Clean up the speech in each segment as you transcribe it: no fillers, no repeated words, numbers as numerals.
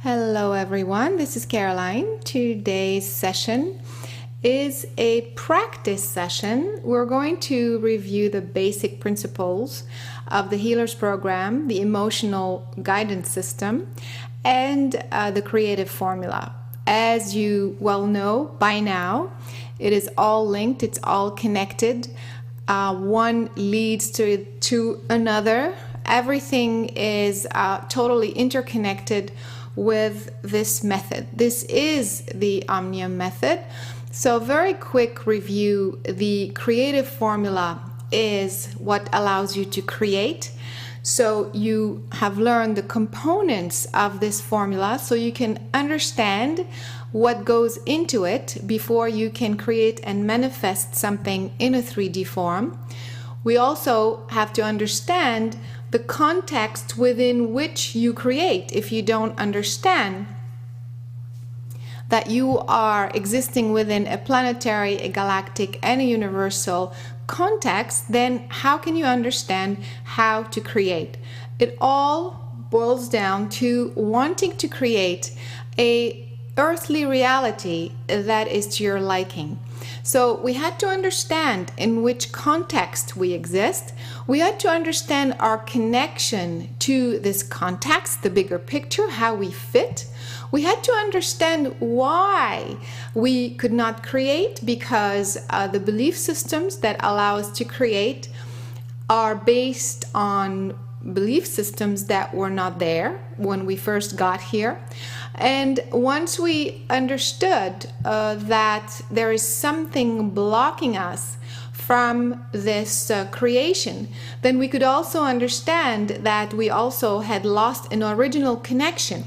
Hello everyone, this is Caroline. Today's session is a practice session. We're going to review the basic principles of the Healers Program, the emotional guidance system, and the creative formula. As you well know by now, it is all linked, it's all connected. One leads to another. Everything is totally interconnected with this method. This is the Omnium method. So very quick review. The creative formula is what allows you to create. So you have learned the components of this formula so you can understand what goes into it before you can create and manifest something in a 3D form. We also have to understand the context within which you create. If you don't understand that you are existing within a planetary, a galactic, and a universal context, then how can you understand how to create? It all boils down to wanting to create a earthly reality that is to your liking. So we had to understand in which context we exist. We had to understand our connection to this context, the bigger picture, how we fit. We had to understand why we could not create, because the belief systems that allow us to create are based on belief systems that were not there when we first got here. And once we understood that there is something blocking us from this creation, then we could also understand that we also had lost an original connection,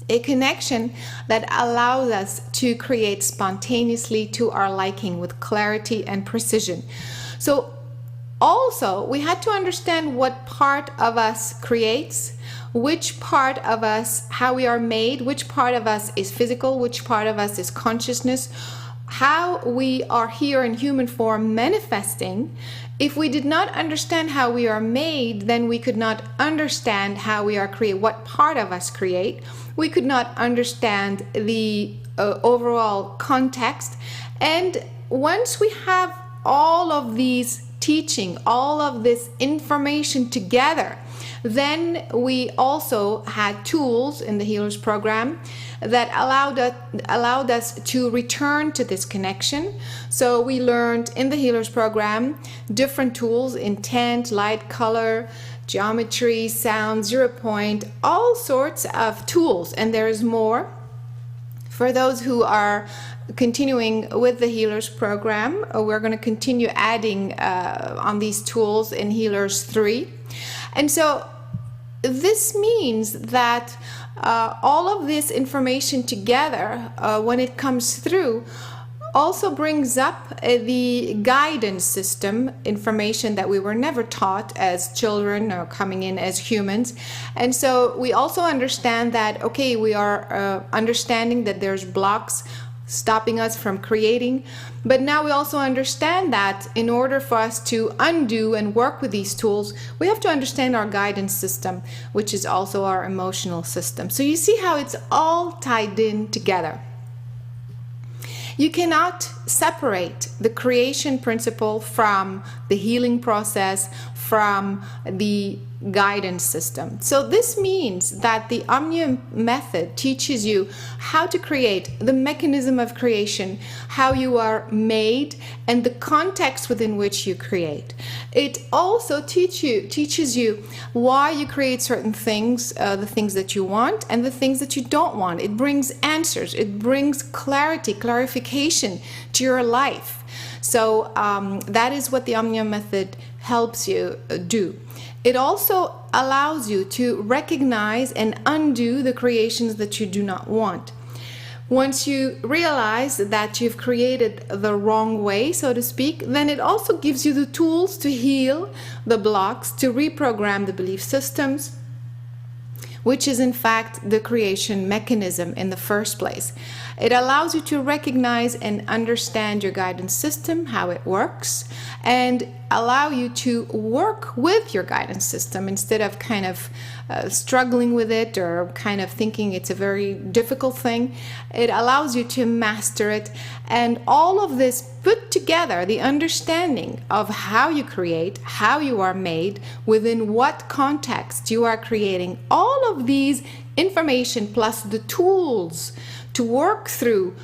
a connection that allows us to create spontaneously to our liking with clarity and precision. So also, we had to understand what part of us creates, which part of us, how we are made, which part of us is physical, which part of us is consciousness, how we are here in human form manifesting. If we did not understand how we are made, then we could not understand how we are created, what part of us create. We could not understand the overall context. And once we have all of these teaching, all of this information together, then we also had tools in the Healers Program that allowed us to return to this connection. So we learned in the Healers Program different tools: intent, light, color, geometry, sound, 0 point, all sorts of tools, and there is more. For those who are continuing with the Healers Program, we're going to continue adding on these tools in Healers 3. And so this means that all of this information together, when it comes through, also brings up the guidance system information that we were never taught as children or coming in as humans. And so we also understand that, okay, we are understanding that there's blocks stopping us from creating, but now we also understand that in order for us to undo and work with these tools, we have to understand our guidance system, which is also our emotional system. So you see how it's all tied in together. You cannot separate the creation principle from the healing process, from the guidance system. So this means that the Omnium method teaches you how to create, the mechanism of creation, how you are made, and the context within which you create. It also teaches you why you create certain things, the things that you want and the things that you don't want. It brings answers, it brings clarity, clarification to your life. So that is what the Omnium method helps you do. It also allows you to recognize and undo the creations that you do not want. Once you realize that you've created the wrong way, so to speak, then it also gives you the tools to heal the blocks, to reprogram the belief systems, which is in fact the creation mechanism in the first place. It allows you to recognize and understand your guidance system, how it works, and allow you to work with your guidance system instead of kind of struggling with it or kind of thinking it's a very difficult thing. It allows you to master it. And all of this put together, the understanding of how you create, how you are made, within what context you are creating, all of these information plus the tools to work through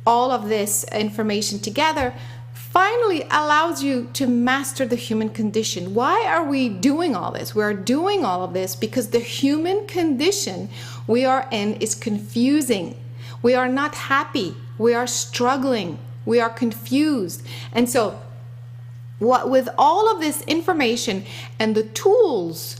all of this information together finally allows you to master the human condition. Why are we doing all this? We are doing all of this because the human condition we are in is confusing. We are not happy. We are struggling. We are confused. And so with all of this information and the tools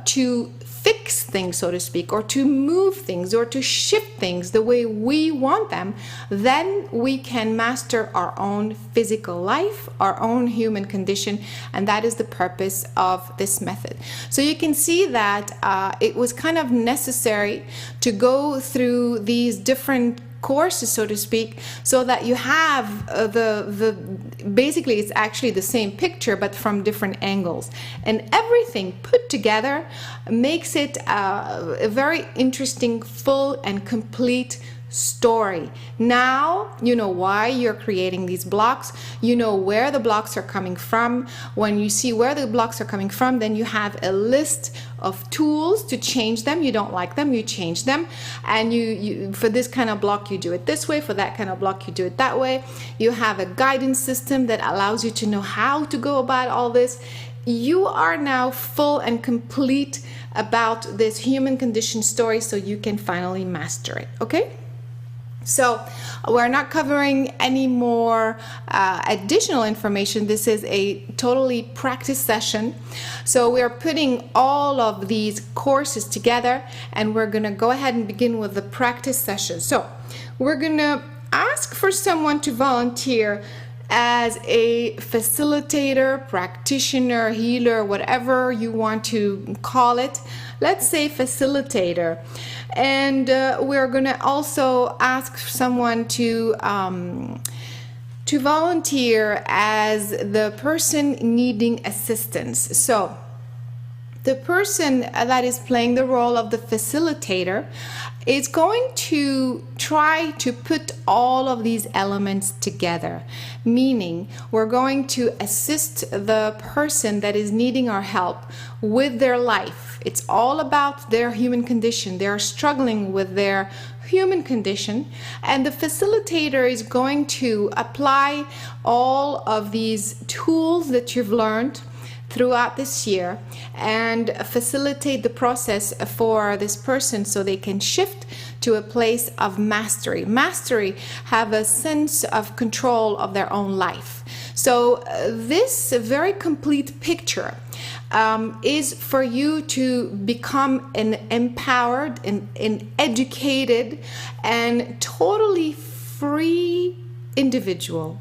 to fix things, so to speak, or to move things or to shift things the way we want them, then we can master our own physical life, our own human condition, and that is the purpose of this method. So you can see that it was kind of necessary to go through these different courses, so to speak, so that you have basically it's actually the same picture but from different angles, and everything put together makes it a very interesting, full and complete story. Now you know why you're creating these blocks. You know where the blocks are coming from. When you see where the blocks are coming from, then you have a list of tools to change them. You don't like them, you change them. And you for this kind of block you do it this way, for that kind of block you do it that way. You have a guidance system that allows you to know how to go about all this. You are now full and complete about this human condition story, so you can finally master it. Okay? So we're not covering any more additional information. This is a totally practice session. So we're putting all of these courses together, and we're going to go ahead and begin with the practice session. So we're going to ask for someone to volunteer as a facilitator, practitioner, healer, whatever you want to call it. Let's say facilitator. And we're going to also ask someone to volunteer as the person needing assistance. So the person that is playing the role of the facilitator is going to try to put all of these elements together, meaning we're going to assist the person that is needing our help with their life. It's all about their human condition. They're struggling with their human condition, and the facilitator is going to apply all of these tools that you've learned throughout this year and facilitate the process for this person so they can shift to a place of mastery. Mastery, have a sense of control of their own life. So this very complete picture is for you to become an empowered and an educated and totally free individual.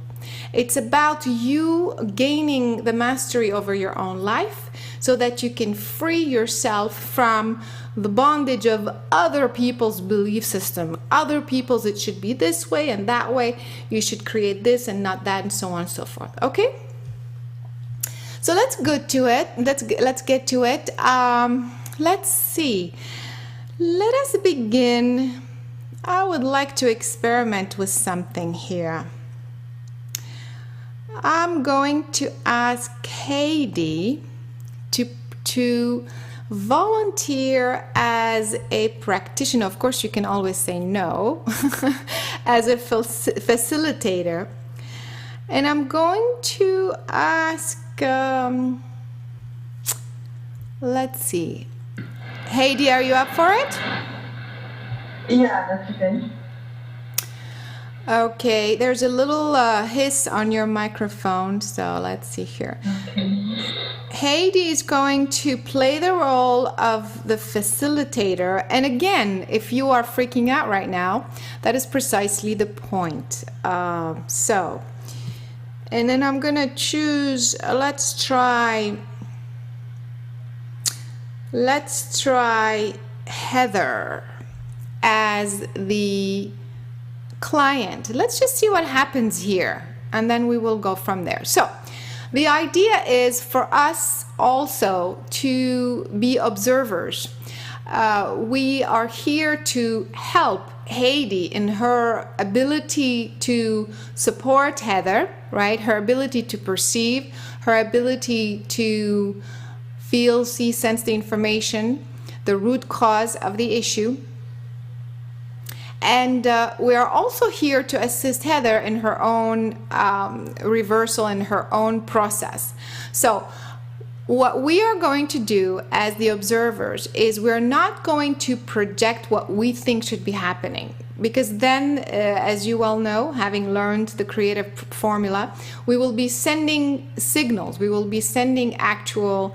It's about you gaining the mastery over your own life so that you can free yourself from the bondage of other people's belief system. Other people's, it should be this way and that way. You should create this and not that, and so on and so forth. Okay? So let's get to it. Let's get to it. Let's see. Let us begin. I would like to experiment with something here. I'm going to ask Heidi to volunteer as a practitioner. Of course, you can always say no, as a facilitator. And I'm going to ask, let's see. Heidi, are you up for it? Yeah, that's okay. Okay, there's a little hiss on your microphone, so let's see here. Okay. Heidi is going to play the role of the facilitator. And again, if you are freaking out right now, that is precisely the point. And then I'm going to choose, let's try Heather as the client. Let's just see what happens here, and then we will go from there. So The idea is for us also to be observers. We are here to help Heidi in her ability to support Heather, right? Her ability to perceive, her ability to feel, see, sense the information, the root cause of the issue. And we are also here to assist Heather in her own reversal, in her own process. So what we are going to do as the observers is we're not going to project what we think should be happening, because then, as you well know, having learned the creative formula, we will be sending signals, we will be sending actual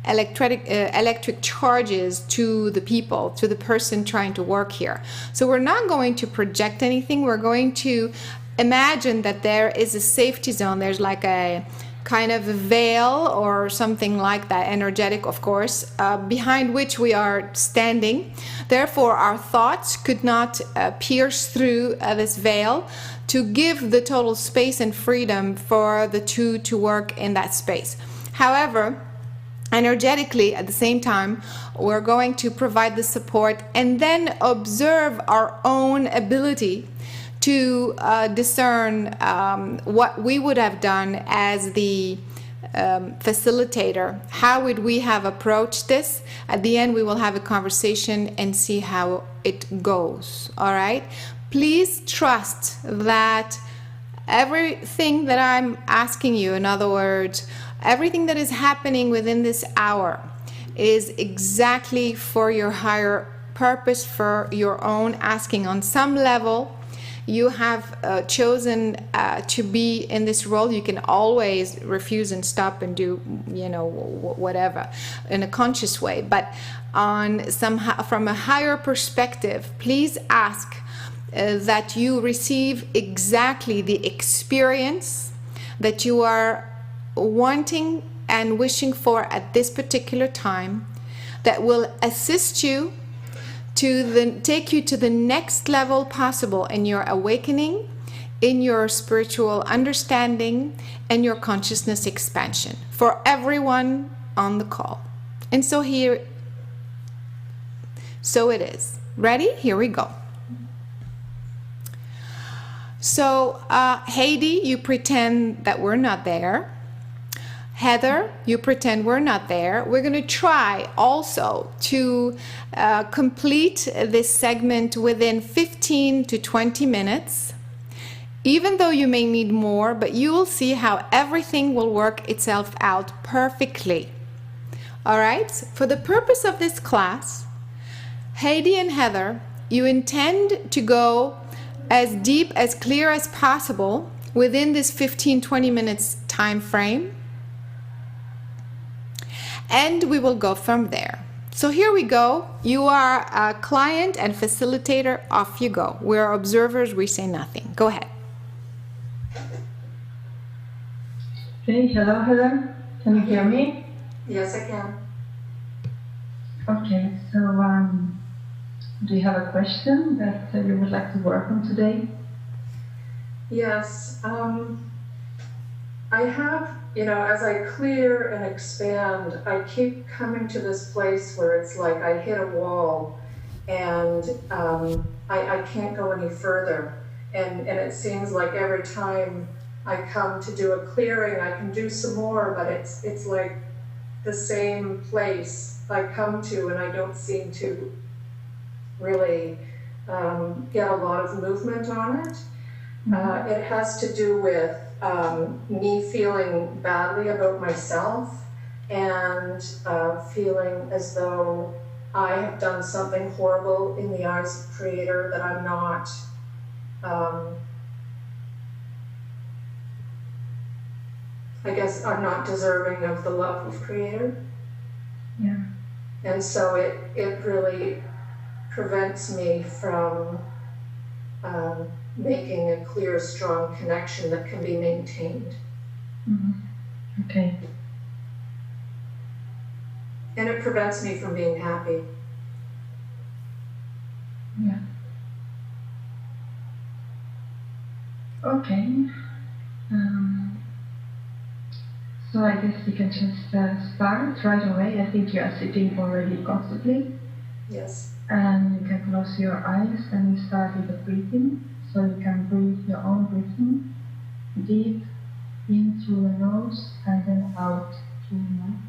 electric charges to the people, to the person trying to work here. So we're not going to project anything. We're going to imagine that there is a safety zone. There's like a kind of a veil or something like that, energetic, of course, behind which we are standing. Therefore, our thoughts could not pierce through this veil to give the total space and freedom for the two to work in that space. However, energetically, at the same time, we're going to provide the support and then observe our own ability to discern what we would have done as the facilitator. How would we have approached this? At the end, we will have a conversation and see how it goes. All right? Please trust that everything that I'm asking you, in other words, everything that is happening within this hour is exactly for your higher purpose, for your own asking. On some level, you have chosen to be in this role. You can always refuse and stop and do, whatever in a conscious way. But from a higher perspective, please ask that you receive exactly the experience that you are wanting and wishing for at this particular time, that will assist you to take you to the next level possible in your awakening, in your spiritual understanding, and your consciousness expansion for everyone on the call. And so it is. Ready? Here we go. So Heidi, you pretend that we're not there. Heather, you pretend we're not there. We're going to try also to complete this segment within 15 to 20 minutes, even though you may need more, but you will see how everything will work itself out perfectly. All right? For the purpose of this class, Heidi and Heather, you intend to go as deep, as clear as possible within this 15-20 minutes time frame. And we will go from there. So here we go. You are a client and facilitator. Off you go. We're observers. We say nothing. Go ahead. Okay, hello Heather. Can you hear me? Yes, I can. Okay, so do you have a question that you would like to work on today? Yes. I have, as I clear and expand, I keep coming to this place where it's like I hit a wall and I can't go any further. And it seems like every time I come to do a clearing, I can do some more, but it's like the same place I come to and I don't seem to really get a lot of movement on it. It has to do with me feeling badly about myself and feeling as though I have done something horrible in the eyes of Creator, that I'm not I guess I'm not deserving of the love of Creator. Yeah. And so it really prevents me from making a clear, strong connection that can be maintained. Mm-hmm. Okay. And it prevents me from being happy. Yeah. Okay. So I guess we can just start right away. I think you are sitting already comfortably. Yes. And you can close your eyes and we start with the breathing. So you can breathe your own breathing deep in through the nose and then out through the mouth.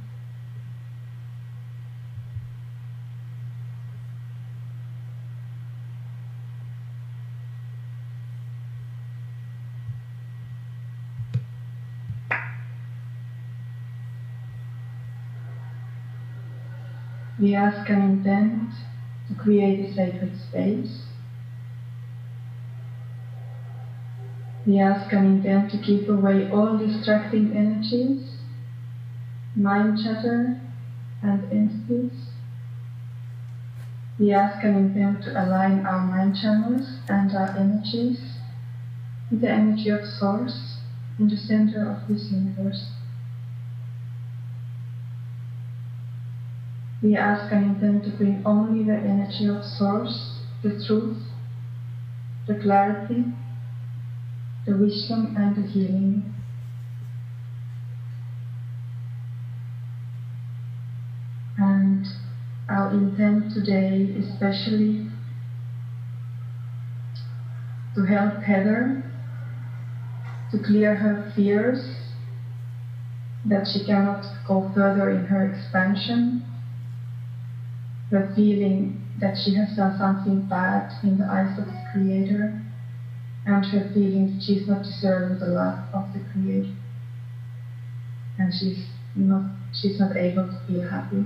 We ask an intent to create a sacred space. We ask an intent to keep away all distracting energies, mind chatter, and entities. We ask an intent to align our mind channels and our energies with the energy of Source in the center of this universe. We ask and intend to bring only the energy of Source, the truth, the clarity, the wisdom and the healing. And our intent today is especially to help Heather to clear her fears that she cannot go further in her expansion, the feeling that she has done something bad in the eyes of the Creator, and her feelings she's not deserving the love of the Creator, and she's not able to feel happy.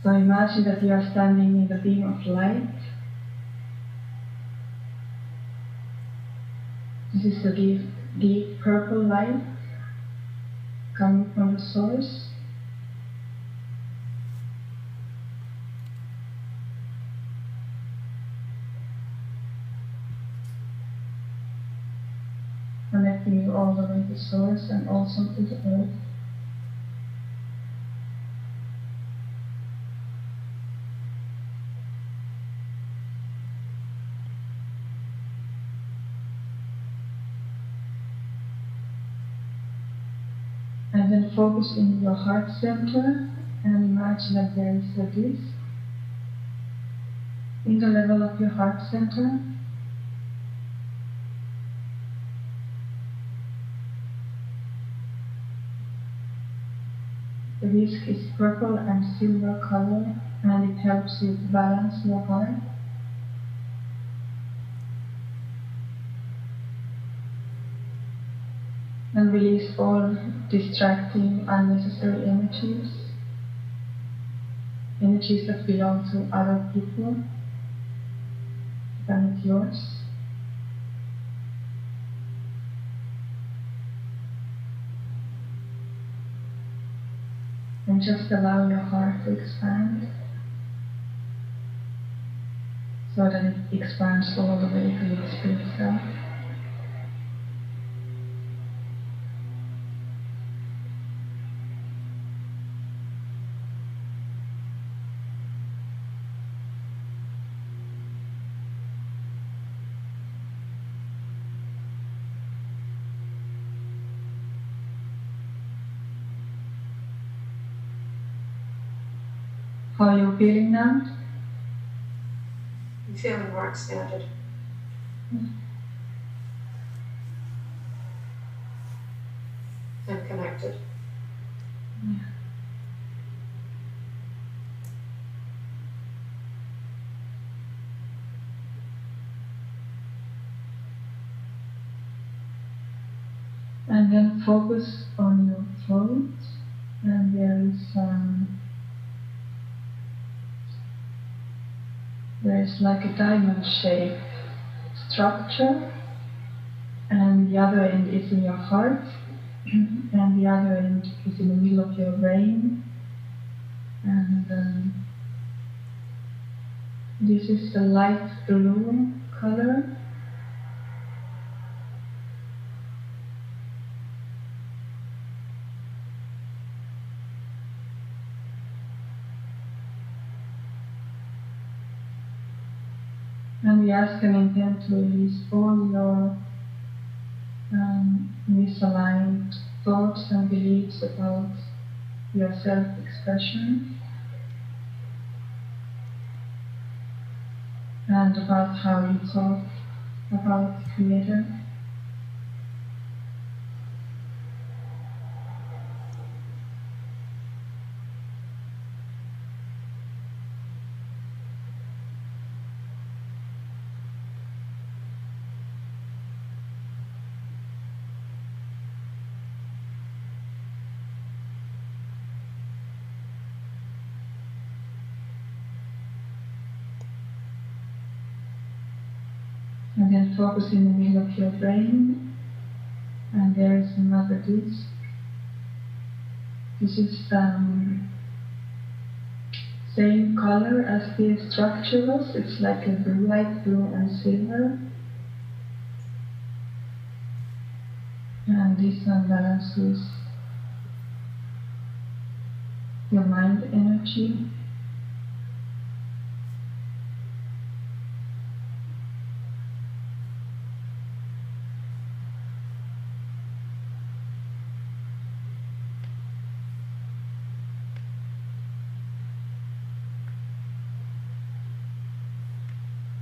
So imagine that you are standing in the beam of light. This is the deep purple light coming from the source. Connecting you all the way to source and also to the earth. And then focus in your heart center and imagine that there is a disc in the level of your heart center. The disc is purple and silver color and it helps you to balance your heart. And release all distracting, unnecessary energies that belong to other people, but not yours. And just allow your heart to expand so that it expands all the way to your spirit self. How are you feeling now? I'm feeling more expanded. And connected. Yeah. And then focus on your throat, and there is like a diamond-shaped structure, and the other end is in your heart, and the other end is in the middle of your brain, and this is the light blue color. ask and intend to release all your misaligned thoughts and beliefs about your self-expression and about how you talk about the Creator. And then focus in the middle of your brain, and there is another disc. This is same color as the structure was. It's like a blue, light blue and silver. And this one balances your mind energy.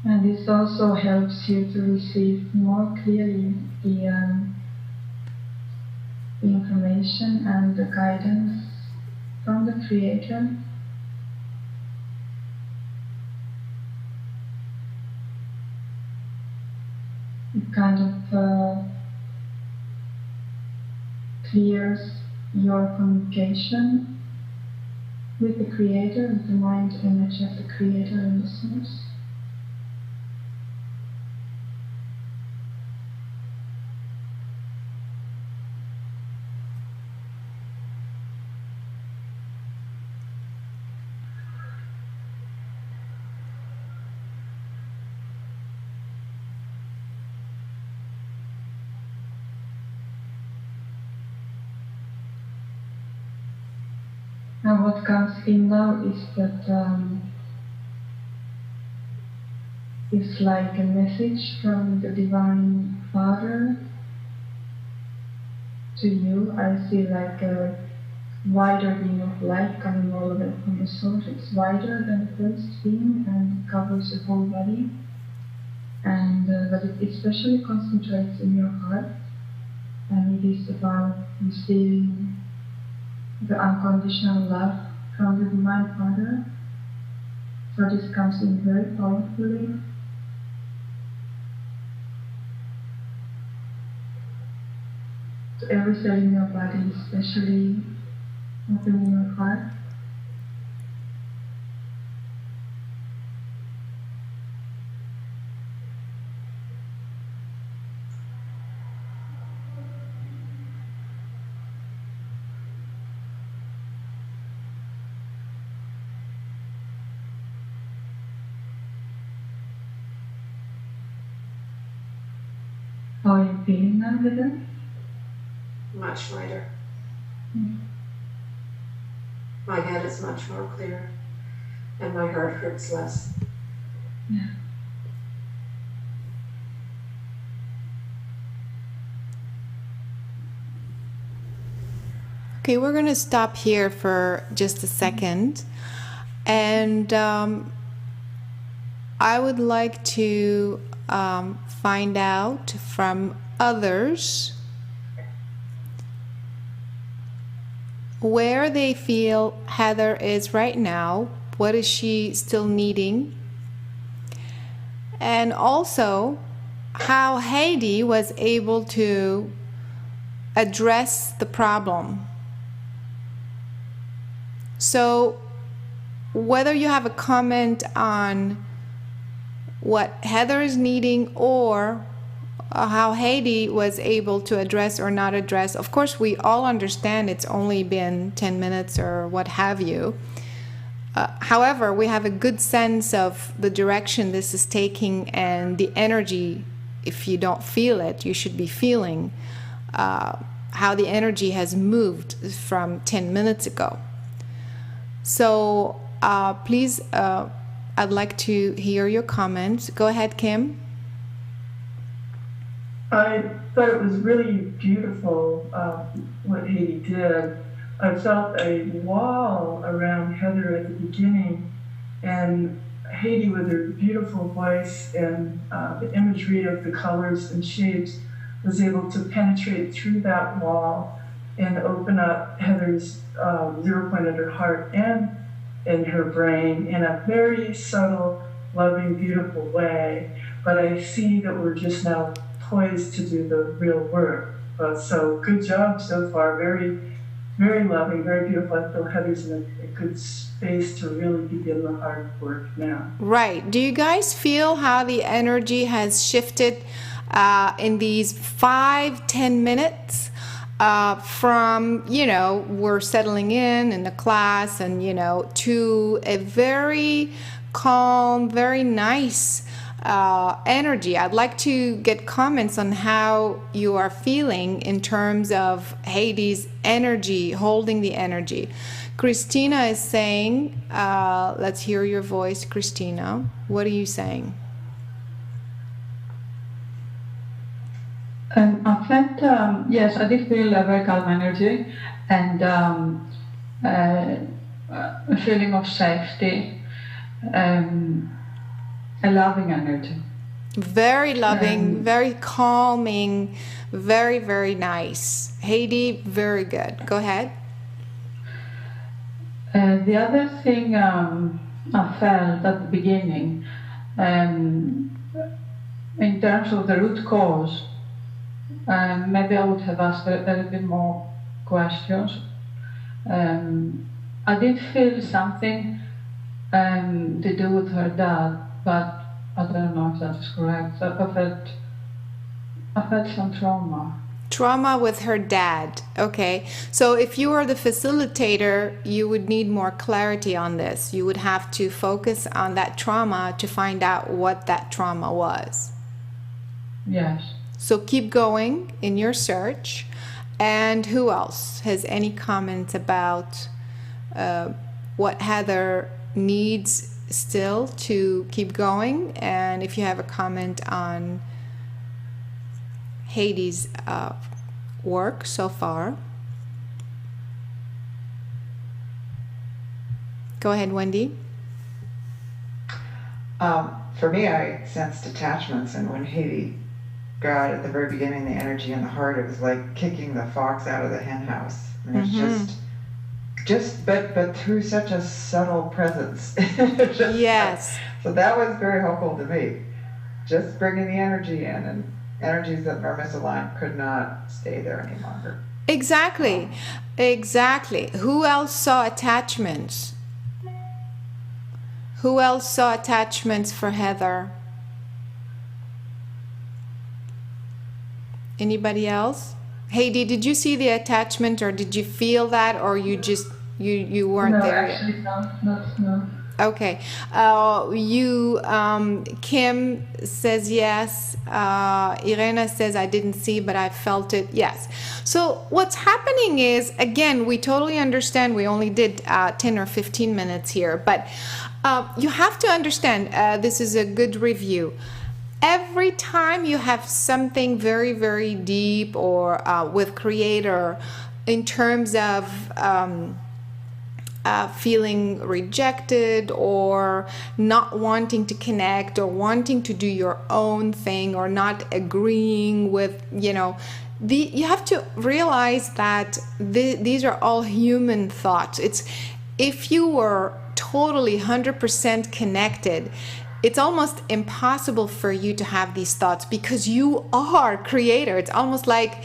And this also helps you to receive more clearly the information and the guidance from the Creator. It kind of clears your communication with the Creator, with the mind energy of the Creator and the source. And what comes in now is that it's like a message from the Divine Father to you. I see like a wider beam of light coming all the way from the source. It's wider than the first beam and covers your whole body. And but it especially concentrates in your heart, and it is about receiving the unconditional love from the Divine Father. So this comes in very powerfully. To every cell in your body, especially opening your heart. How are you feeling now, Heather? Much lighter. My head is much more clear, and my heart hurts less. Yeah. Okay, we're going to stop here for just a second. And I would like to find out from others where they feel Heather is right now. What is she still needing? And also how Heidi was able to address the problem. So whether you have a comment on what Heather is needing or how Heidi was able to address or not address, of course we all understand it's only been 10 minutes or what have you. However, we have a good sense of the direction this is taking and the energy. If you don't feel it, you should be feeling how the energy has moved from 10 minutes ago. So please I'd like to hear your comments. Go ahead, Kim. I thought it was really beautiful what Haiti did. I felt a wall around Heather at the beginning, and Haiti, with her beautiful voice and the imagery of the colors and shapes, was able to penetrate through that wall and open up Heather's zero point at her heart and in her brain in a very subtle, loving, beautiful way. But I see that we're just now poised to do the real work. So good job so far. Very, very loving, very beautiful. I feel Heather's in a good space to really begin the hard work now. Right. Do you guys feel how the energy has shifted in these 5-10 minutes? From, we're settling in the class and, to a very calm, very nice energy. I'd like to get comments on how you are feeling in terms of Haiti's energy, holding the energy. Christina is saying, let's hear your voice, Christina. What are you saying? I felt, yes, I did feel a very calm energy and a feeling of safety, a loving energy. Very loving, very calming, very, very nice. Haiti, very good. Go ahead. The other thing I felt at the beginning, in terms of the root cause, maybe I would have asked a little bit more questions. I did feel something to do with her dad, but I don't know if that is correct. I felt some trauma. Trauma with her dad. Okay. So if you were the facilitator, you would need more clarity on this. You would have to focus on that trauma to find out what that trauma was. Yes. So keep going in your search. And who else has any comments about what Heather needs still to keep going? And if you have a comment on Haiti's work so far. Go ahead, Wendy. For me, I sensed attachments, and when Haiti got at the very beginning the energy in the heart, it was like kicking the fox out of the hen house. And it's but through such a subtle presence. Yes. So that was very helpful to me. Just bringing the energy in, and energies that are misaligned could not stay there any longer. Exactly. Who else saw attachments? Who else saw attachments for Heather? Anybody else? Heidi, did you see the attachment, or did you feel that, or you just you weren't there yet? No. Okay. Kim says yes. Irena says I didn't see, but I felt it. Yes. So what's happening is, again, we totally understand. We only did 10 or 15 minutes here, but you have to understand, this is a good review. Every time you have something very, very deep or with Creator in terms of feeling rejected or not wanting to connect or wanting to do your own thing or not agreeing with, you have to realize that these are all human thoughts. It's if you were totally 100% connected, it's almost impossible for you to have these thoughts because you are Creator. It's almost like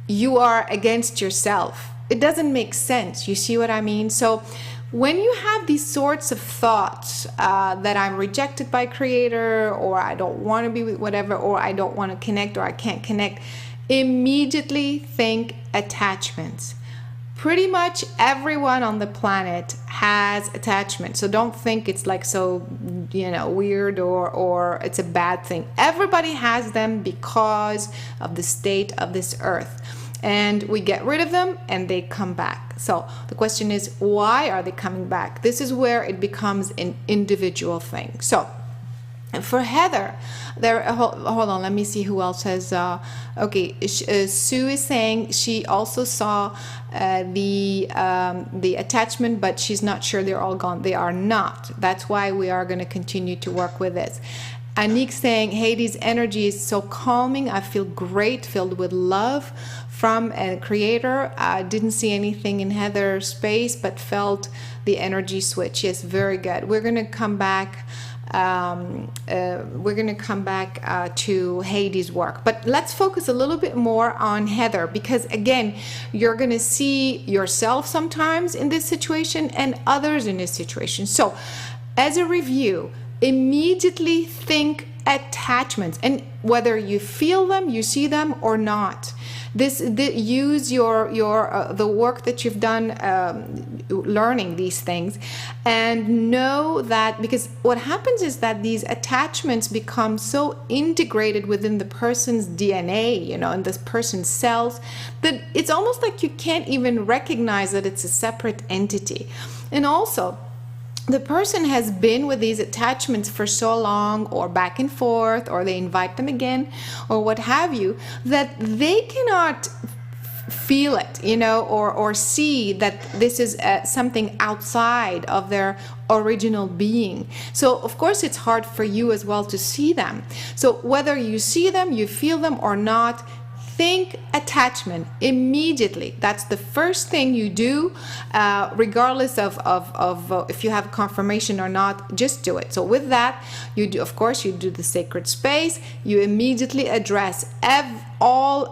you are against yourself. It doesn't make sense. You see what I mean? So when you have these sorts of thoughts that I'm rejected by Creator, or I don't want to be with whatever, or I don't want to connect, or I can't connect, immediately think attachments. Pretty much everyone on the planet has attachment. So don't think it's like so, weird or it's a bad thing. Everybody has them because of the state of this earth. and we get rid of them and they come back. So the question is, why are they coming back? This is where it becomes an individual thing. So for Heather, hold on, let me see who else has, Sue is saying she also saw the attachment, but she's not sure they're all gone. They are not. That's why we are going to continue to work with this. Anik saying, Heidi's energy is so calming. I feel great, filled with love from a creator. I didn't see anything in Heather's space, but felt the energy switch. Yes, very good. We're going to come back. To Heidi's work, but let's focus a little bit more on Heather, because again, you're going to see yourself sometimes in this situation and others in this situation. So as a review, immediately think attachments, and whether you feel them, you see them or not. Use your the work that you've done learning these things, and know that, because what happens is that these attachments become so integrated within the person's DNA, in this person's cells, that it's almost like you can't even recognize that it's a separate entity. And also, the person has been with these attachments for so long, or back and forth, or they invite them again, or what have you, that they cannot feel it, or see that this is something outside of their original being. So of course it's hard for you as well to see them. So whether you see them, you feel them or not, think attachment immediately. That's the first thing you do, regardless of if you have confirmation or not. Just do it. So with that, you do, of course, you do the sacred space. You immediately address all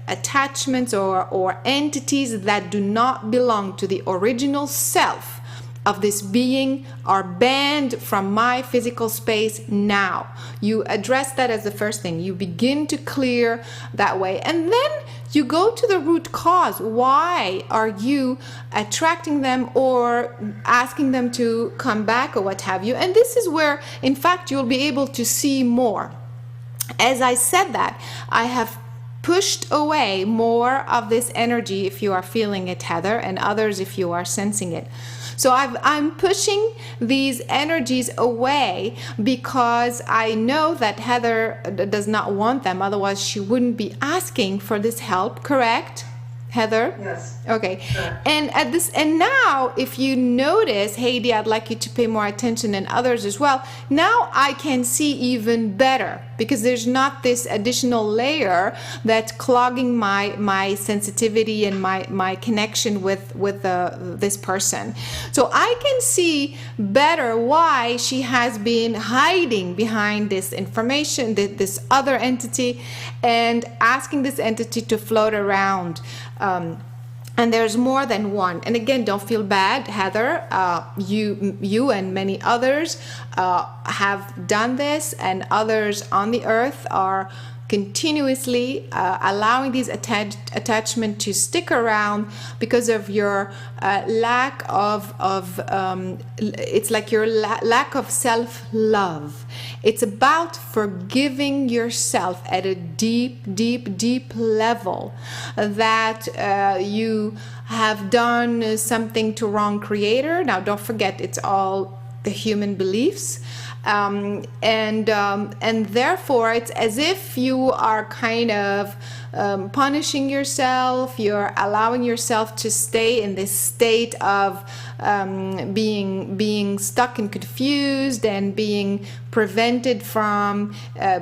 attachments or entities that do not belong to the original self of this being, are banned from my physical space now. You address that as the first thing. You begin to clear that way, and then you go to the root cause. Why are you attracting them or asking them to come back or what have you? And this is where, in fact, you'll be able to see more. As I said that, I have pushed away more of this energy if you are feeling it, Heather, and others if you are sensing it. So I'm pushing these energies away because I know that Heather does not want them. Otherwise, she wouldn't be asking for this help, correct? Heather? Yes. Okay. Sure. And now, if you notice, Heidi, I'd like you to pay more attention, and others as well. Now I can see even better, because there's not this additional layer that's clogging my sensitivity and my connection with this person. So I can see better why she has been hiding behind this information, this other entity, and asking this entity to float around. And there's more than one. And again, don't feel bad, Heather. You and many others have done this, and others on the earth are continuously allowing these attachment to stick around because of your lack of it's like your lack of self-love. It's about forgiving yourself at a deep level, that you have done something to wrong creator. Now don't forget, it's all the human beliefs. And therefore it's as if you are kind of punishing yourself. You're allowing yourself to stay in this state of being stuck and confused, and being prevented from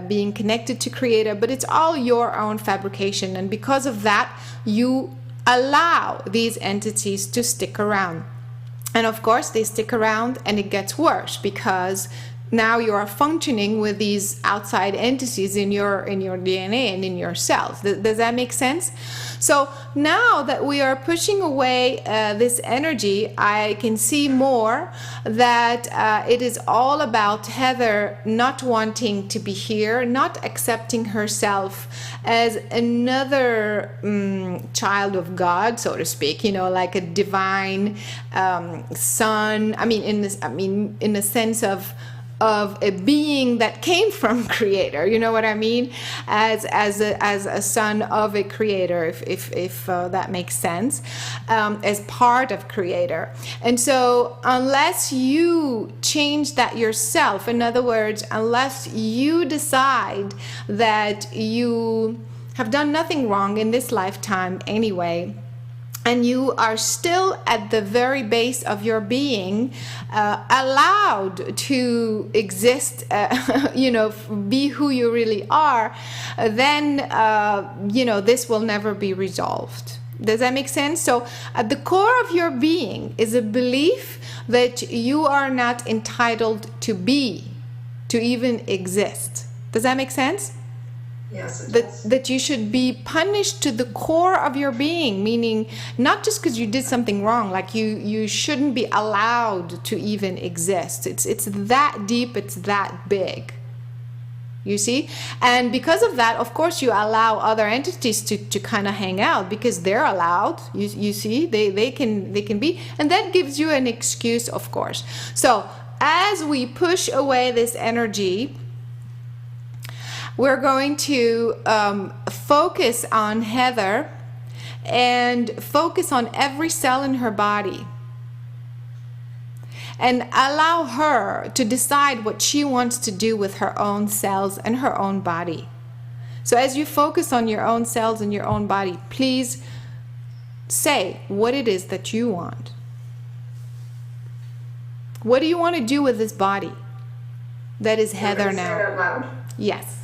being connected to creator. But it's all your own fabrication, and because of that, you allow these entities to stick around. And of course they stick around, and it gets worse, because now you are functioning with these outside entities in your DNA and in your cells. Does that make sense? So now that we are pushing away this energy, I can see more that it is all about Heather not wanting to be here, not accepting herself as another child of God, so to speak, like a divine son. In the sense of of a being that came from creator, you know what I mean, as a son of a creator, if that makes sense, as part of creator. And so unless you change that yourself, in other words, unless you decide that you have done nothing wrong in this lifetime anyway, and you are still at the very base of your being, allowed to exist, be who you really are, then, this will never be resolved. Does that make sense? So at the core of your being is a belief that you are not entitled to be, to even exist. Does that make sense? Yes, it does. That you should be punished to the core of your being, meaning not just because you did something wrong, like you shouldn't be allowed to even exist. It's that deep, it's that big. You see? And because of that, of course, you allow other entities to kind of hang out because they're allowed. You see? They can be, and that gives you an excuse, of course. So as we push away this energy, we're going to focus on Heather and focus on every cell in her body and allow her to decide what she wants to do with her own cells and her own body. So as you focus on your own cells and your own body, please say what it is that you want. What do you want to do with this body that is Heather Say it now? out loud. Yes.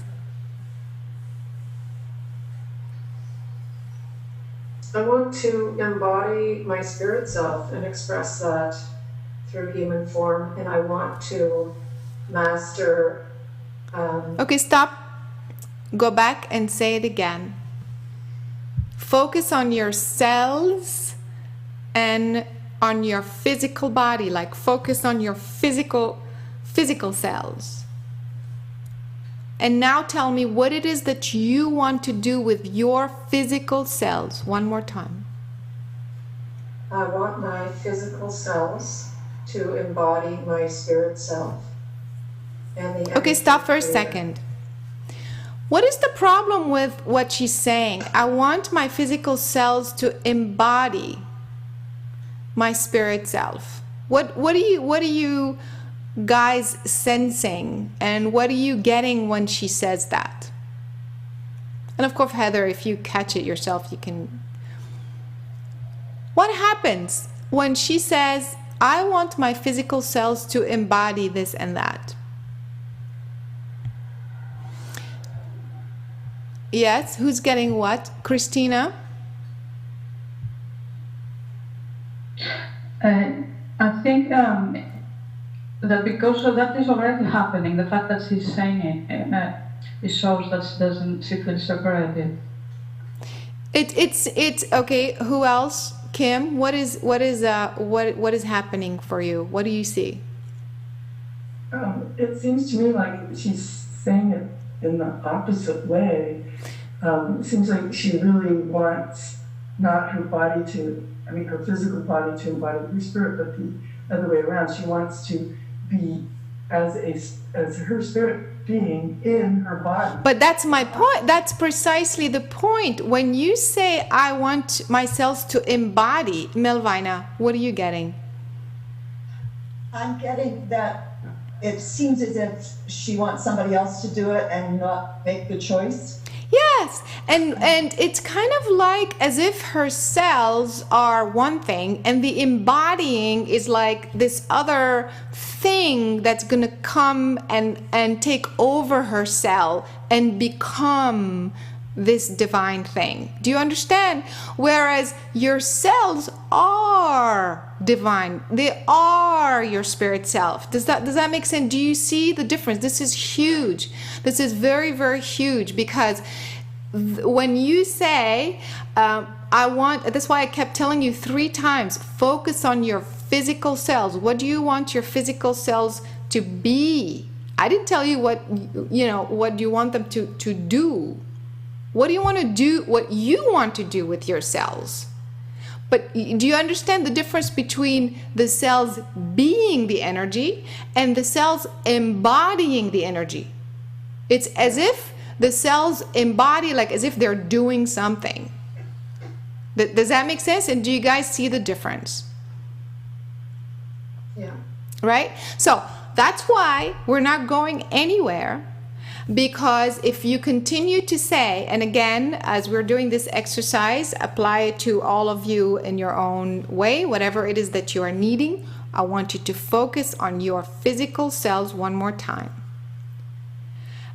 I want to embody my spirit self and express that through human form, and I want to master. Okay, stop. Go back and say it again. Focus on your cells and on your physical body, like focus on your physical cells. And now tell me what it is that you want to do with your physical cells. One more time. I want my physical cells to embody my spirit self. And the Okay, stop for a energy second. What is the problem with what she's saying? I want my physical cells to embody my spirit self. What are you guys sensing, and what are you getting when she says that? And of course, Heather, if you catch it yourself, you can. What happens when she says, I want my physical cells to embody this and that? Yes, who's getting what? Christina? I think that because that is already happening, the fact that she's saying it shows that she feels separated. It's okay. Who else? Kim, what is happening for you? What do you see? It seems to me like she's saying it in the opposite way. It seems like she really wants not her body to, her physical body to embody her spirit, but the other way around. She wants to be as her spirit being in her body. But that's my point. That's precisely the point. When you say, I want my cells to embody, Melvina, what are you getting? I'm getting that it seems as if she wants somebody else to do it and not make the choice. Yes, and it's kind of like as if her cells are one thing and the embodying is like this other thing that's going to come and take over her cell and become this divine thing. Do you understand? Whereas your cells are divine. They are your spirit self. Does that make sense? Do you see the difference? This is huge. This is very, very huge, because when you say, that's why I kept telling you 3 times, focus on your physical cells. What do you want your physical cells to be? I didn't tell you what you want them to do. What do you want to do? What you want to do with your cells? But do you understand the difference between the cells being the energy and the cells embodying the energy? It's as if the cells embody, like as if they're doing something. Does that make sense? And do you guys see the difference? Yeah. Right? So that's why we're not going anywhere, because if you continue to say, and again, as we're doing this exercise, apply it to all of you in your own way, whatever it is that you are needing. I want you to focus on your physical cells one more time.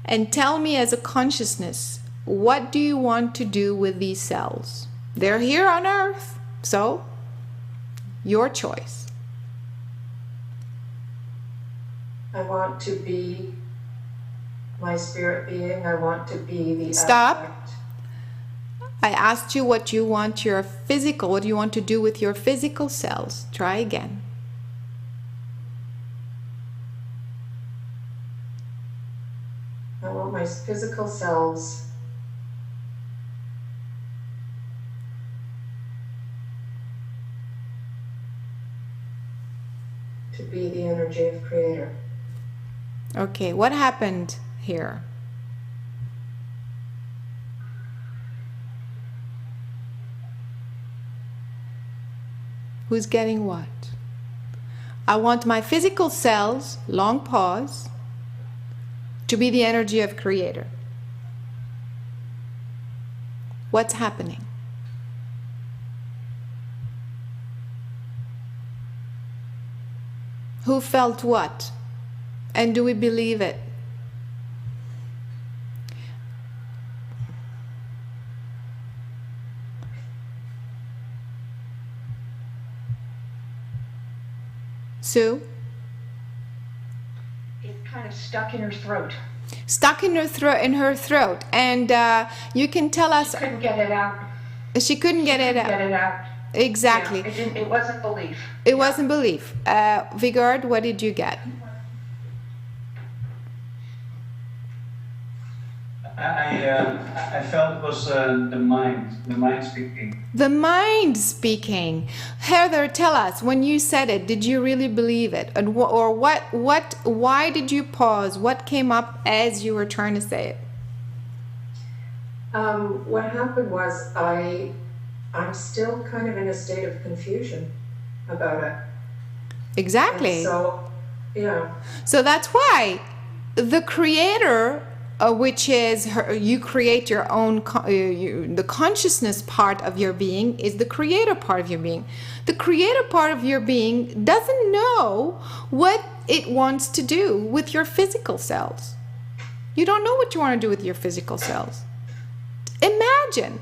And tell me as a consciousness, what do you want to do with these cells? They're here on earth, so your choice. I want to be my spirit being. I want to be the Stop. aspect. I asked you what you want your physical, what do you want to do with your physical cells? Try again. I want my physical cells to be the energy of Creator. Okay, what happened here? Who's getting what? I want my physical cells, long pause, to be the energy of Creator. What's happening? Who felt what? And do we believe it? Sue? It kind of stuck in her throat. Stuck in her throat, and you can tell us. Couldn't get it out. She couldn't get it Get out. it out. Exactly. Yeah, it didn't. It wasn't belief. It wasn't belief. Vigard, what did you get? I felt it was the mind speaking. The mind speaking. Heather, tell us, when you said it, did you really believe it? And why did you pause? What came up as you were trying to say it? What happened was I'm still kind of in a state of confusion about it. Exactly. And so, yeah. So that's why the Creator, which is you create your own, the consciousness part of your being is the Creator part of your being. The Creator part of your being doesn't know what it wants to do with your physical cells. You don't know what you want to do with your physical cells. Imagine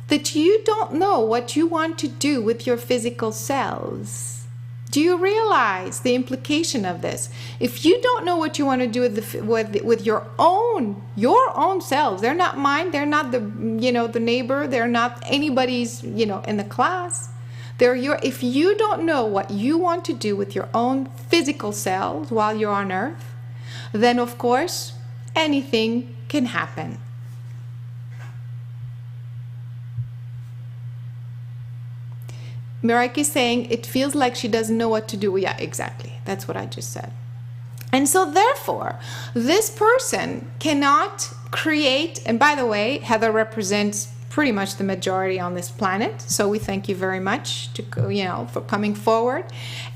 that you don't know what you want to do with your physical cells. Do you realize the implication of this? If you don't know what you want to do with your own cells, they're not mine, they're not the neighbor, they're not anybody's in the class. They're if you don't know what you want to do with your own physical cells while you're on earth, then of course anything can happen. Mirek is saying it feels like she doesn't know what to do. Yeah, exactly. That's what I just said. And so therefore, this person cannot create, and by the way, Heather represents pretty much the majority on this planet. So we thank you very much for coming forward.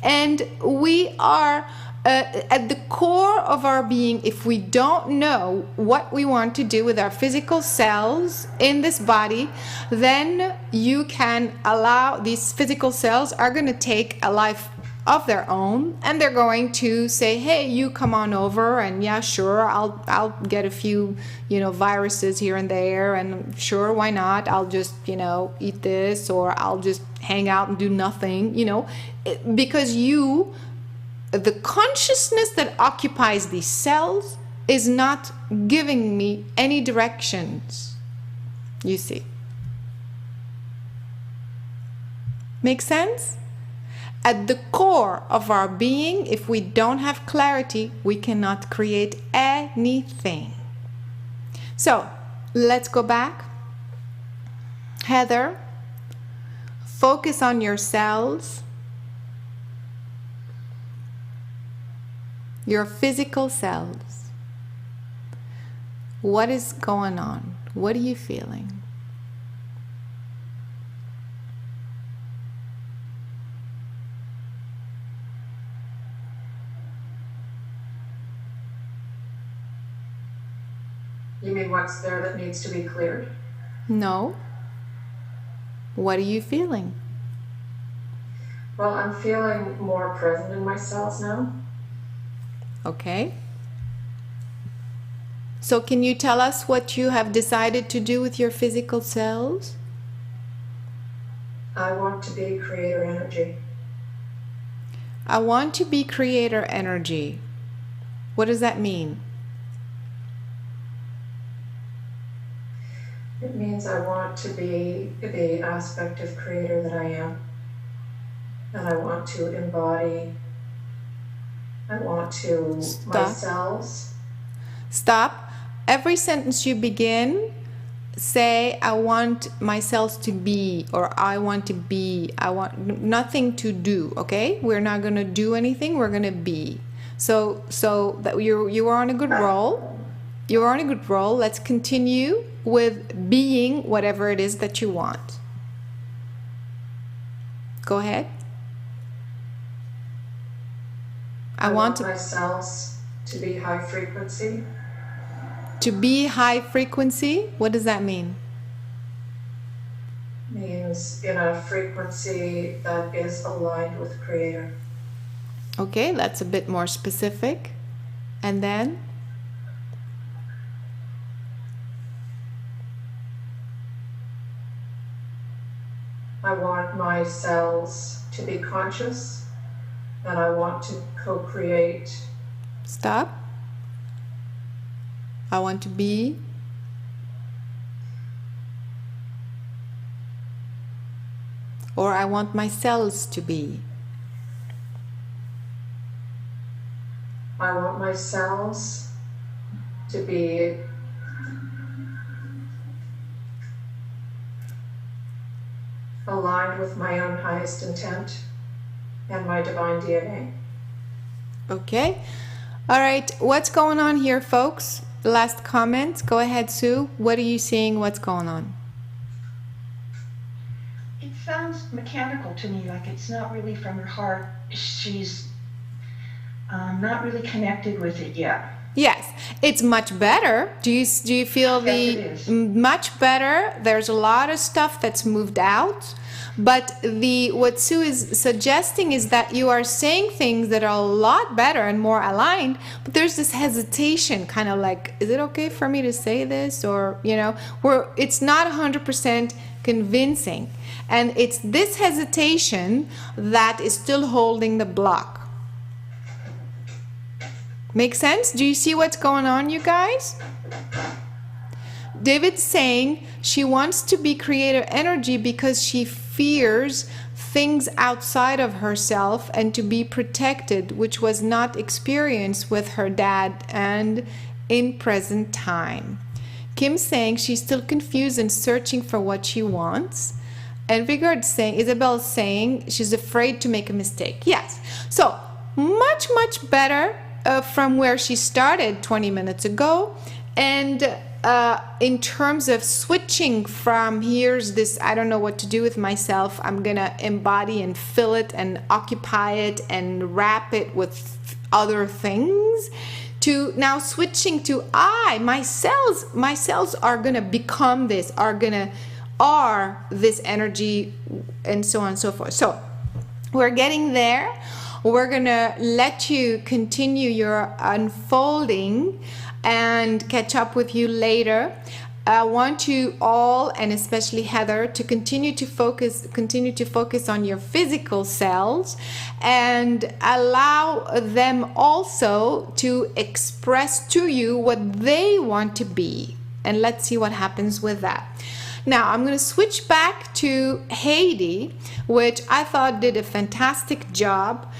And we are at the core of our being, if we don't know what we want to do with our physical cells in this body, then you can allow these physical cells are going to take a life of their own, and they're going to say, hey, you come on over, and yeah, sure, I'll get a few viruses here and there, and sure, why not, I'll just eat this, or I'll just hang out and do nothing, because the consciousness that occupies these cells is not giving me any directions. You see? Make sense? At the core of our being, if we don't have clarity, we cannot create anything. So, let's go back. Heather, focus on your cells, your physical cells. What is going on? What are you feeling? You mean what's there that needs to be cleared? No. What are you feeling? Well, I'm feeling more present in my cells now. Okay. So can you tell us what you have decided to do with your physical cells? I want to be creator energy. I want to be creator energy. What does that mean? It means I want to be the aspect of creator that I am. And I want to embody, I want to, my cells. Stop. Every sentence you begin, say, I want my cells to be, or I want to be. I want nothing to do, okay? We're not going to do anything, we're going to be. So that you are on a good roll. You're on a good roll. Let's continue with being whatever it is that you want. Go ahead. I want my cells to be high frequency. To be high frequency, what does that mean? Means in a frequency that is aligned with creator. Okay, that's a bit more specific. And then? I want my cells to be conscious, and I want to co-create. Stop. I want to be. Or I want my cells to be. I want my cells to be aligned with my own highest intent and my divine DNA. Okay. All right. What's going on here, folks? Last comments. Go ahead, Sue. What are you seeing? What's going on? It sounds mechanical to me, like it's not really from her heart. She's not really connected with it yet. Yes, it's much better. Do you feel Yes, it is. Much better? There's a lot of stuff that's moved out, but what Sue is suggesting is that you are saying things that are a lot better and more aligned, but there's this hesitation, kind of like, is it okay for me to say this? Or, where it's not 100% convincing. And it's this hesitation that is still holding the block. Make sense? Do you see what's going on, you guys? David's saying she wants to be creator energy because she fears things outside of herself and to be protected, which was not experienced with her dad and in present time. Kim's saying she's still confused and searching for what she wants. And Vigard's saying, Isabel's saying she's afraid to make a mistake. Yes. So much, much better from where she started 20 minutes ago. And in terms of switching from here's this, I don't know what to do with myself, I'm gonna embody and fill it and occupy it and wrap it with other things, to now switching to my cells are gonna become this, are this energy, and so on and so forth. So we're getting there. We're gonna let you continue your unfolding and catch up with you later. I want you all, and especially Heather, to continue to focus on your physical cells and allow them also to express to you what they want to be. And let's see what happens with that. Now I'm going to switch back to Heidi, which I thought did a fantastic job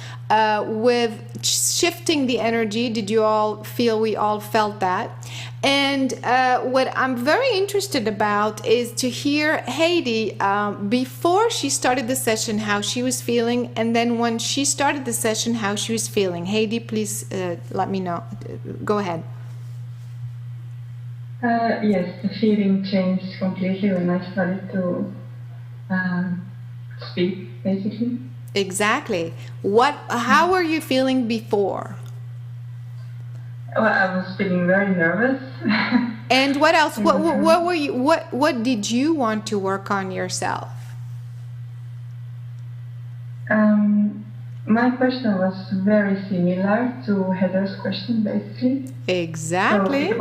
with shifting the energy. Did you all feel we all felt that? And what I'm very interested about is to hear Heidi before she started the session, how she was feeling, and then when she started the session, how she was feeling. Heidi, please let me know. Go ahead. Yes, the feeling changed completely when I started to speak, basically. Exactly. How were you feeling before? Well, I was feeling very nervous. And what else? What were you? What did you want to work on yourself? My question was very similar to Heather's question, basically. Exactly. So it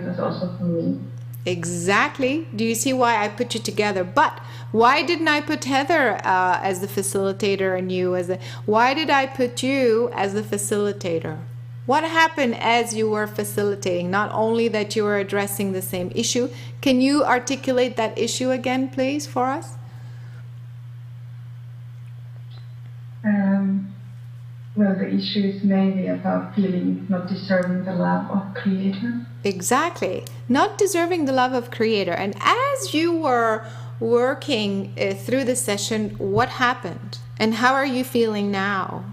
was also for me. Exactly. Do you see why I put you together? But why didn't I put Heather as the facilitator and you as the? Why did I put you as the facilitator? What happened as you were facilitating? Not only that you were addressing the same issue. Can you articulate that issue again, please, for us? Well, the issue is mainly about feeling not deserving the love of Creator. Exactly. Not deserving the love of Creator. And as you were working through the session, what happened? And how are you feeling now?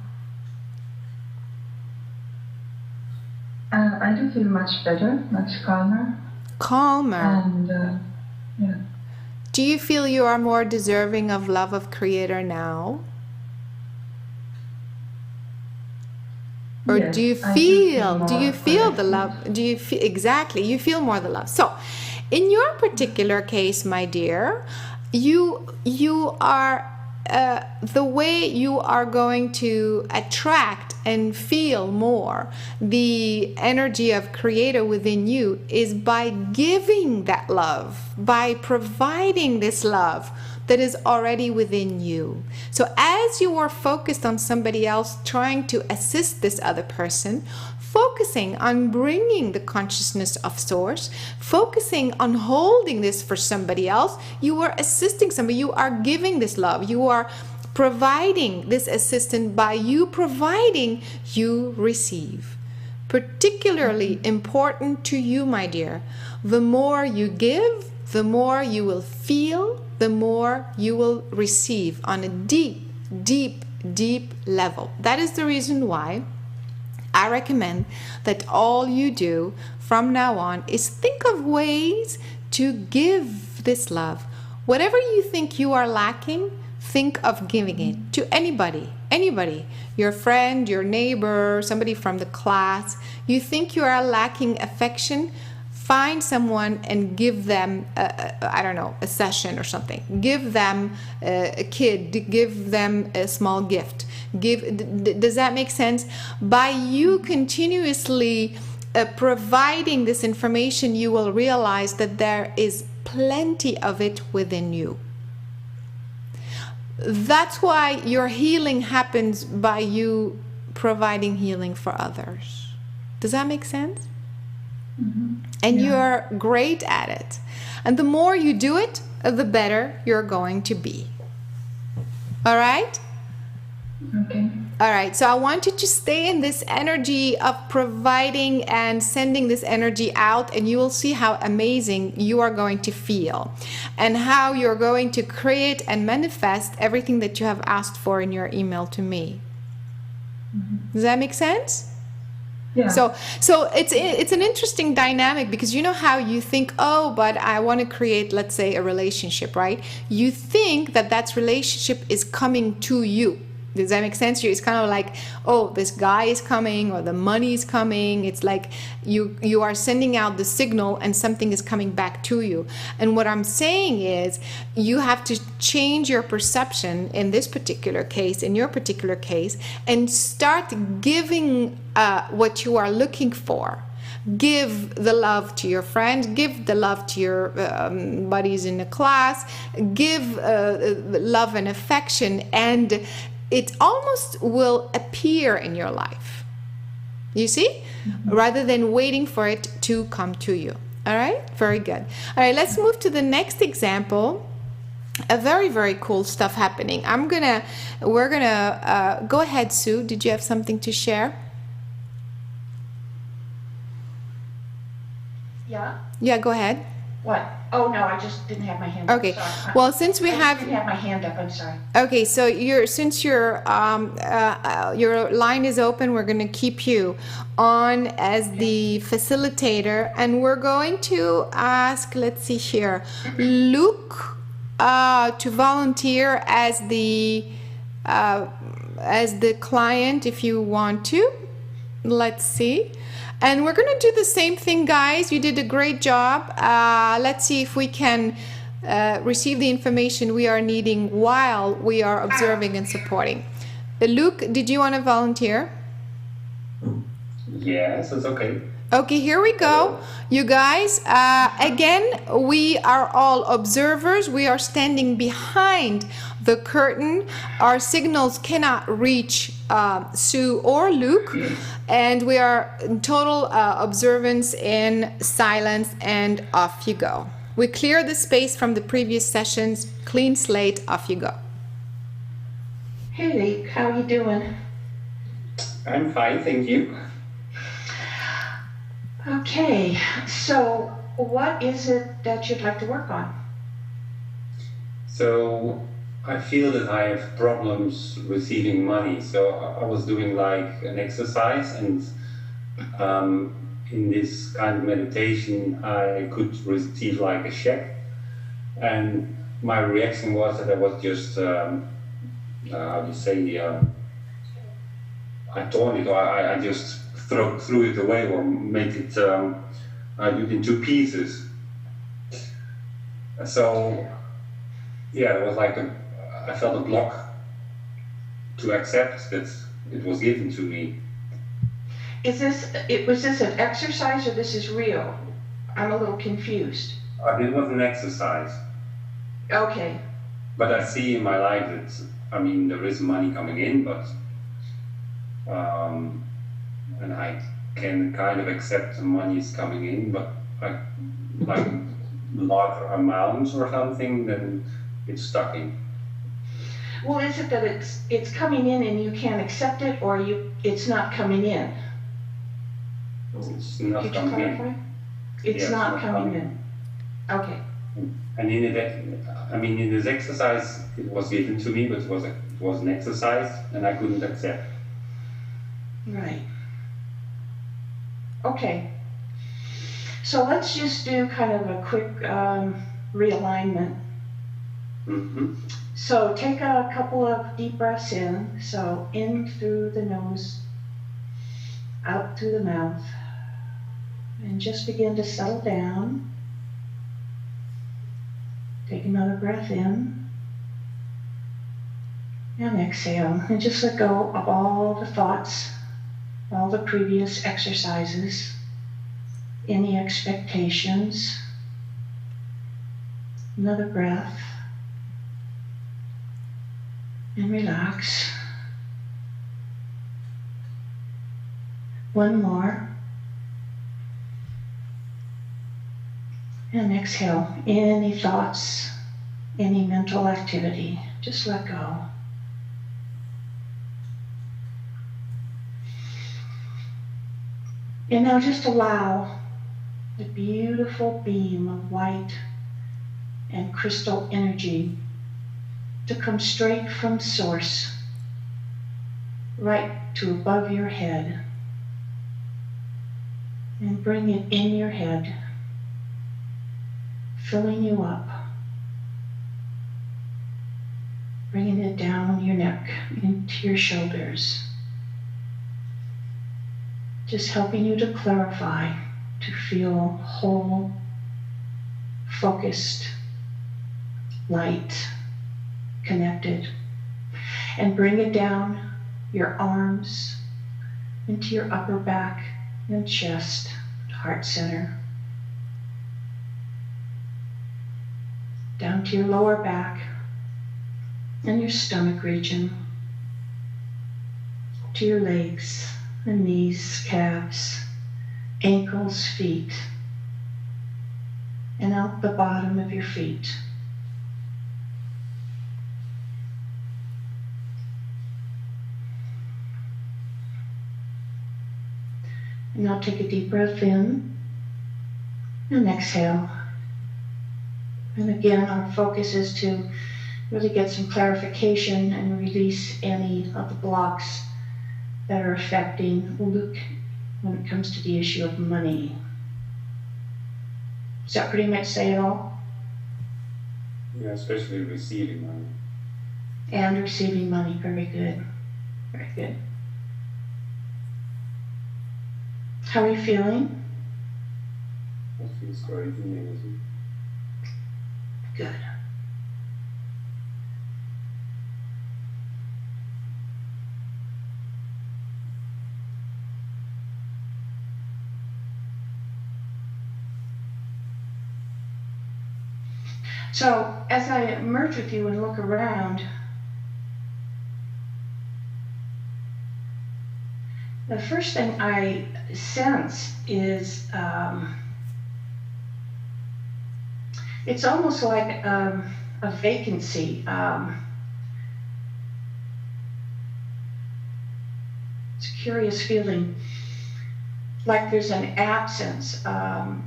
I do feel much better, much calmer. Calmer. And, yeah. Do you feel you are more deserving of love of Creator now? Or Yes, do you I feel the love? Do you feel exactly? You feel more the love. So, in your particular case, my dear, you are the way you are going to attract and feel more the energy of Creator within you is by giving that love, by providing this love that is already within you. So as you are focused on somebody else, trying to assist this other person, focusing on bringing the consciousness of Source, focusing on holding this for somebody else, you are assisting somebody, you are giving this love, you are providing this assistance. By you providing, you receive. Particularly important to you, my dear. The more you give, the more you will feel, the more you will receive on a deep, deep, deep level. That is the reason why I recommend that all you do from now on is think of ways to give this love. Whatever you think you are lacking, think of giving it to anybody, your friend, your neighbor, somebody from the class. You think you are lacking affection, find someone and give them, a session or something. Give them a kid, give them a small gift. Does that make sense? By you continuously providing this information, you will realize that there is plenty of it within you. That's why your healing happens by you providing healing for others. Does that make sense? Mm-hmm. And you're great at it. And the more you do it, the better you're going to be. All right? Okay. All right, so I want you to stay in this energy of providing and sending this energy out, and you will see how amazing you are going to feel and how you're going to create and manifest everything that you have asked for in your email to me. Mm-hmm. Does that make sense? Yeah. So it's an interesting dynamic, because you know how you think, oh, but I want to create, let's say, a relationship, right? You think that relationship is coming to you. Does that make sense? It's kind of like, oh, this guy is coming or the money is coming. It's like you are sending out the signal and something is coming back to you. And what I'm saying is you have to change your perception in this particular case, in your particular case, and start giving what you are looking for. Give the love to your friends, give the love to your buddies in the class, give love and affection, and it almost will appear in your life. You see? Mm-hmm. Rather than waiting for it to come to you. All right, very good. All right, let's move to the next example. A very, very cool stuff happening. We're gonna go ahead, Sue. Did you have something to share? Yeah? Yeah, go ahead. What? Oh, no, I just didn't have my hand up. Okay. Sorry. Well, since we I have didn't have my hand up, I'm sorry. Okay, so since your line is open, we're going to keep you on as the facilitator, and we're going to ask, let's see here, Luke to volunteer as the client if you want to. Let's see. And we're going to do the same thing, guys. You did a great job. Let's see if we can receive the information we are needing while we are observing and supporting. Luke, did you want to volunteer? Yes, it's okay. Okay, here we go. You guys, again, we are all observers. We are standing behind the curtain. Our signals cannot reach Sue or Luke, and we are in total observance in silence, and off you go. We clear the space from the previous sessions, clean slate, off you go. Hey, Luke, how are you doing? I'm fine, thank you. Okay, so what is it that you'd like to work on? So I feel that I have problems receiving money. So I was doing like an exercise, and in this kind of meditation, I could receive like a check. And my reaction was that I was just, how do you say, I torn it, or I just threw it away, or made it, I do it in two pieces. So, yeah, it was like I felt a block to accept that it was given to me. Was this an exercise or this is real? I'm a little confused. It was an exercise. Okay. But I see in my life that, I mean, there is money coming in, but, and I can kind of accept the money is coming in, but like larger amounts or something, then it's stuck in. Well, is it that it's coming in and you can't accept it, or it's not coming in? It's not Could you coming clarify? in. It's Yeah, not coming in. Okay. And in this exercise, it was given to me, but it was an exercise, and I couldn't accept. Right. Okay. So let's just do kind of a quick realignment. Mm-hmm. So take a couple of deep breaths in. So in through the nose, out through the mouth, and just begin to settle down. Take another breath in and exhale, and just let go of all the thoughts, all the previous exercises, any expectations. Another breath and relax. One more. And exhale any thoughts, any mental activity. Just let go. And now just allow the beautiful beam of white and crystal energy to come straight from source, right to above your head, and bring it in your head, filling you up, bringing it down your neck into your shoulders, just helping you to clarify, to feel whole, focused, light, connected, and bring it down your arms into your upper back and chest, heart center, down to your lower back and your stomach region, to your legs and knees, calves, ankles, feet, and out the bottom of your feet. And now take a deep breath in and exhale. And again, our focus is to really get some clarification and release any of the blocks that are affecting Luke when it comes to the issue of money. Does that pretty much say it all? Yeah, especially receiving money. And receiving money, very good. Very good. How are you feeling? That feels great and amazing. Good. So as I merge with you and look around, the first thing I sense is it's almost like a vacancy. It's a curious feeling, like there's an absence.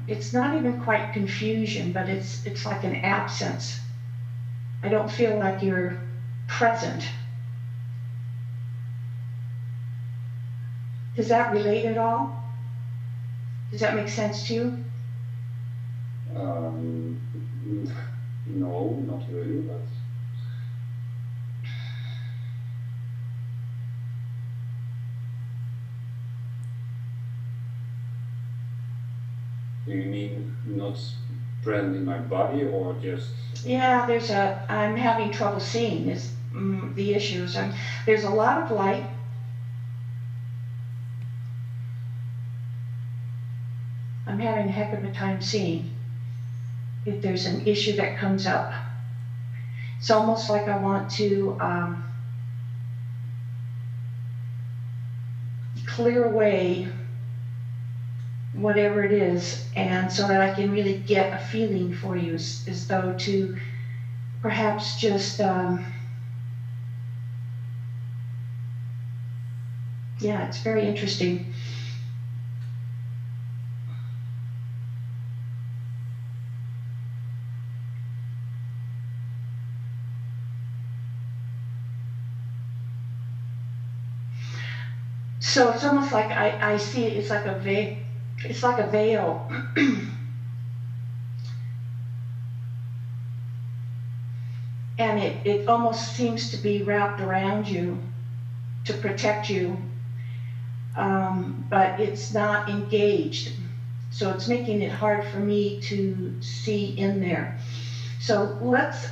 It's not even quite confusion, but it's like an absence. I don't feel like you're present. Does that relate at all? Does that make sense to you? No, not really, but do you mean not present in my body or just? Yeah, I'm having trouble seeing is the issues. There's a lot of light. I'm having a heck of a time seeing if there's an issue that comes up. It's almost like I want to clear away whatever it is, and so that I can really get a feeling for you, as though to perhaps just, yeah, it's very interesting. So it's almost like I see it, it's like a veil. And it almost seems to be wrapped around you to protect you, but it's not engaged. So it's making it hard for me to see in there. So let's,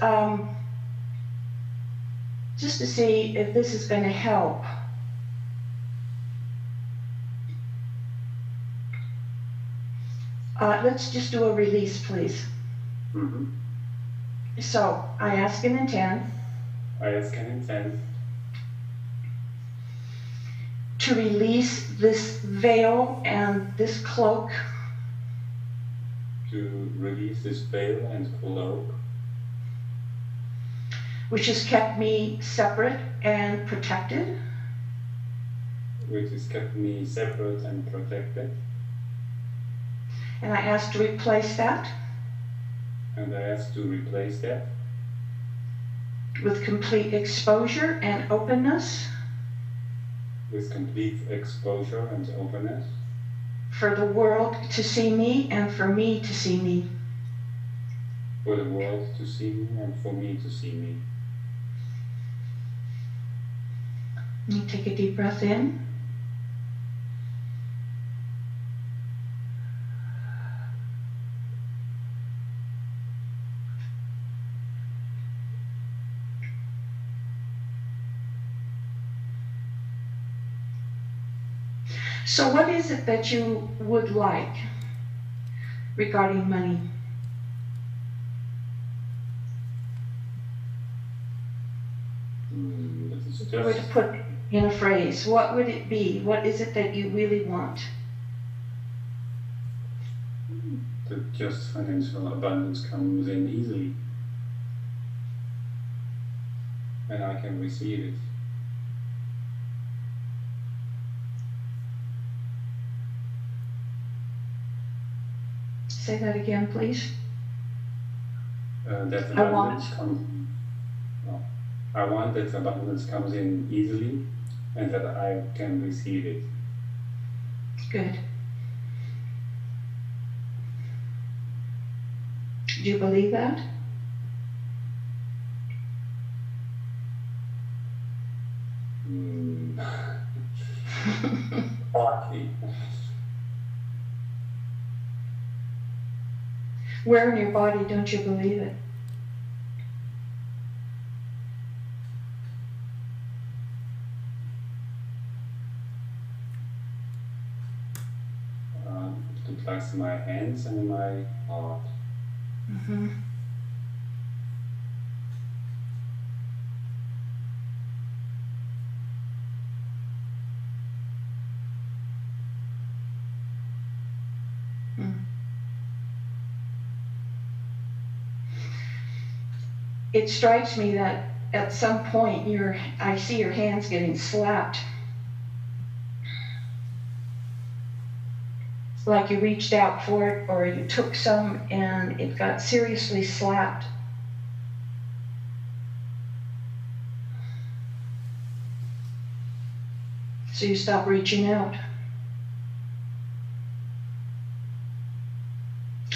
just to see if this is going to help. Let's just do a release, please. Mm-hmm. So I ask and intend. I ask and intend to release this veil and this cloak. To release this veil and cloak. Which has kept me separate and protected. Which has kept me separate and protected. And I ask to replace that. And I ask to replace that. With complete exposure and openness. With complete exposure and openness. For the world to see me and for me to see me. For the world to see me and for me to see me. You take a deep breath in. So what is it that you would like regarding money? If you were to put in a phrase, what would it be? What is it that you really want? that just financial abundance comes in easily, and I can receive it. Say that again, please. That I want abundance comes. Well, I want that abundance comes in easily, and that I can receive it. Good. Do you believe that? Partly. Where in your body don't you believe it? It looks like in my hands and in my heart. Mm-hmm. It strikes me that at some point I see your hands getting slapped. Like you reached out for it or you took some and it got seriously slapped. So you stop reaching out.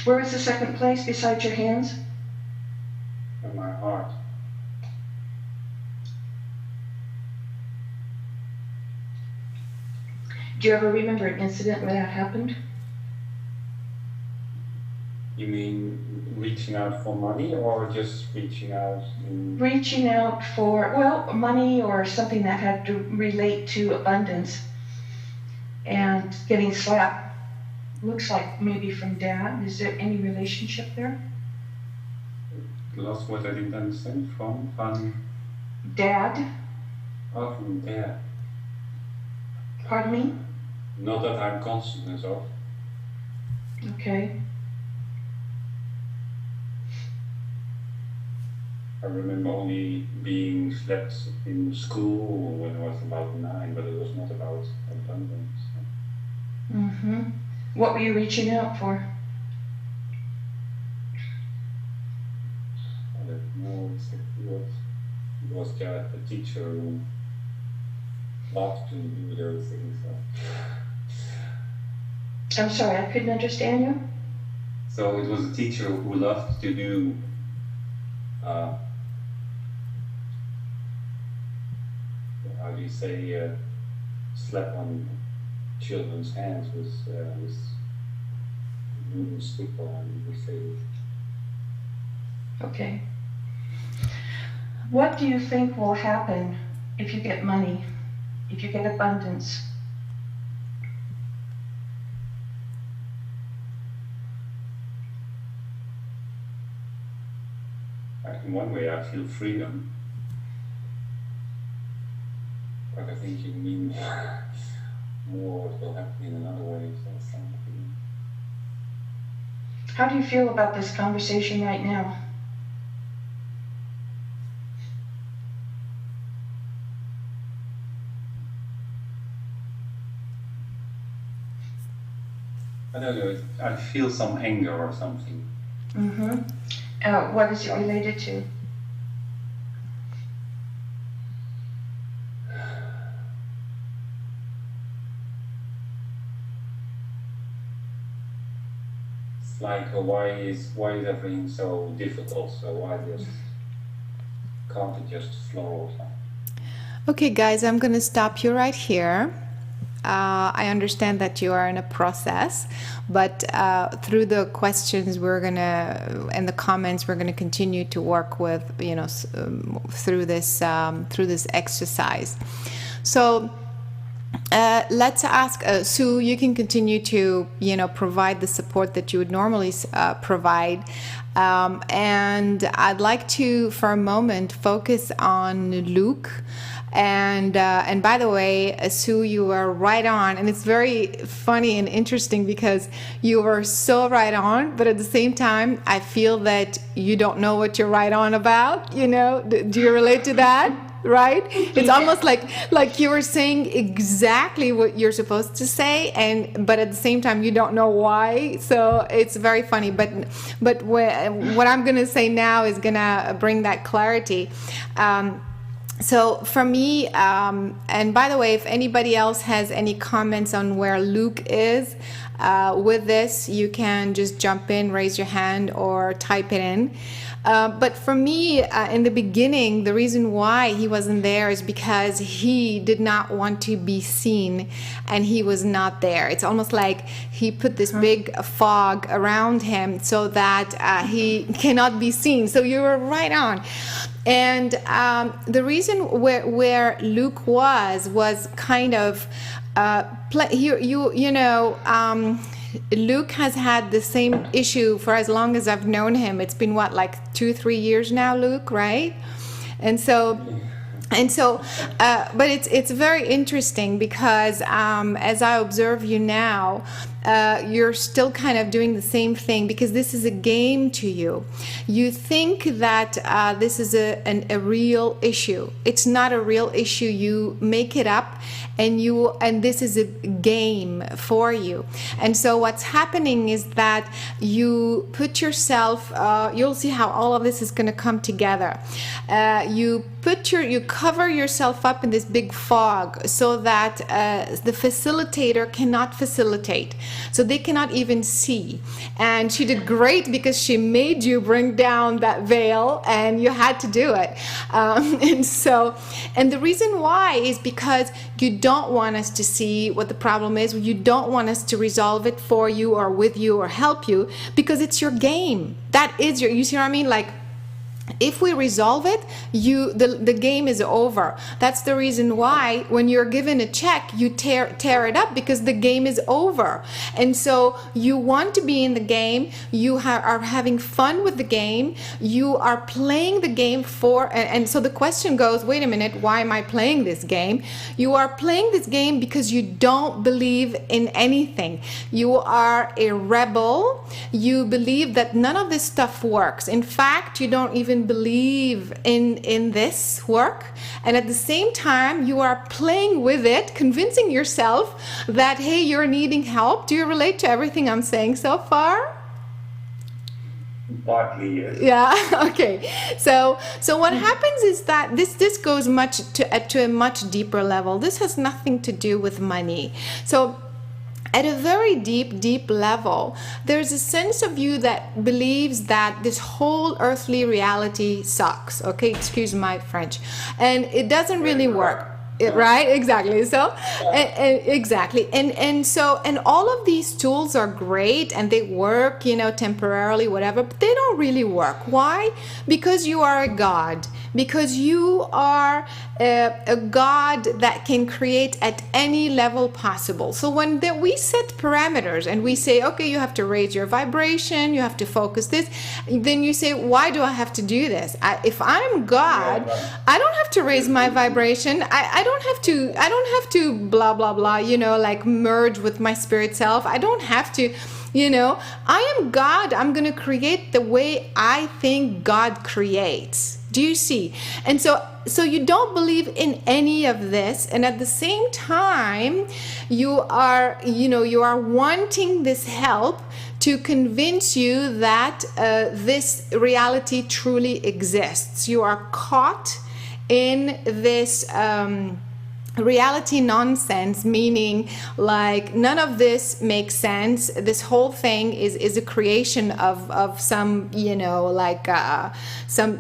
Where is the second place besides your hands? In my heart. Do you ever remember an incident where that happened? You mean reaching out for money or just reaching out in... Reaching out for, well, money or something that had to relate to abundance and getting slapped. Looks like maybe from Dad. Is there any relationship there? Lost what I didn't understand from Dad? Oh, from Dad. Pardon me? Not that I'm conscious of. Okay. I remember only being slapped in school when I was about 9, but it was not about abundance. Mm-hmm. What were you reaching out for? I don't know exactly what. It was just a teacher who loved to do those things. I'm sorry, I couldn't understand you. So it was a teacher who loved to do how do you say, slap on children's hands with wooden stick, or we say. Okay. What do you think will happen if you get money, if you get abundance? In one way, I feel freedom. But I think you mean more what will happen in another way. So something. How do you feel about this conversation right now? I don't know, I feel some anger or something. Mm-hmm. What is it related to? It's like, why is everything so difficult? So why can't it just flow or something? Okay, guys, I'm going to stop you right here. I understand that you are in a process, but through the questions and the comments, we're gonna continue to work with, through this exercise. So let's ask Sue. You can continue to provide the support that you would normally provide, and I'd like to, for a moment, focus on Luke. And by the way, Sue, you were right on, and it's very funny and interesting because you were so right on, but at the same time, I feel that you don't know what you're right on about. You know, do you relate to that? Right? It's almost like you were saying exactly what you're supposed to say, but at the same time you don't know why. So it's very funny. But what I'm gonna say now is gonna bring that clarity. So for me, and by the way, if anybody else has any comments on where Luke is with this, you can just jump in, raise your hand, or type it in. But for me, in the beginning, the reason why he wasn't there is because he did not want to be seen, and he was not there. It's almost like he put this big fog around him so that he cannot be seen. So you were right on. And the reason where Luke was kind of Luke has had the same issue for as long as I've known him. It's been what, like 2-3 years now, Luke, right? And so, but it's very interesting because as I observe you now, you're still kind of doing the same thing because this is a game to you. You think that this is a real issue. It's not a real issue. You make it up, and this is a game for you. And so what's happening is that you put yourself. You'll see how all of this is going to come together. You cover yourself up in this big fog so that the facilitator cannot facilitate. So they cannot even see. And she did great because she made you bring down that veil, and you had to do it. And the reason why is because you don't want us to see what the problem is. You don't want us to resolve it for you or with you or help you, because it's your game. That is you see what I mean? Like, if we resolve it, the game is over. That's the reason why when you're given a check, you tear it up, because the game is over. And so you want to be in the game. You are having fun with the game. You are playing the game and so the question goes, wait a minute, why am I playing this game? You are playing this game because you don't believe in anything. You are a rebel. You believe that none of this stuff works. In fact, you don't even believe in this work, and at the same time you are playing with it, convincing yourself that, hey, you're needing help. Do you relate to everything I'm saying so far? Partly, yes. Yeah. Okay. So what happens is that this goes to a much deeper level. This has nothing to do with money. So at a very deep level, there's a sense of you that believes that this whole earthly reality sucks. Okay, excuse my French. And it doesn't really work. Right? Exactly. So, exactly. And all of these tools are great and they work, temporarily, whatever, but they don't really work. Why? Because you are a God. Because you are a God that can create at any level possible. So when we set parameters and we say, okay, you have to raise your vibration, you have to focus this, then you say, why do I have to do this? If I'm God, I don't have to raise my vibration. I don't have to blah, blah, blah, like merge with my spirit self. I don't have to, I am God. I'm going to create the way I think God creates. Do you see? And so you don't believe in any of this, and at the same time you are wanting this help to convince you that this reality truly exists. You are caught in this reality nonsense, meaning like none of this makes sense. This whole thing is a creation of some,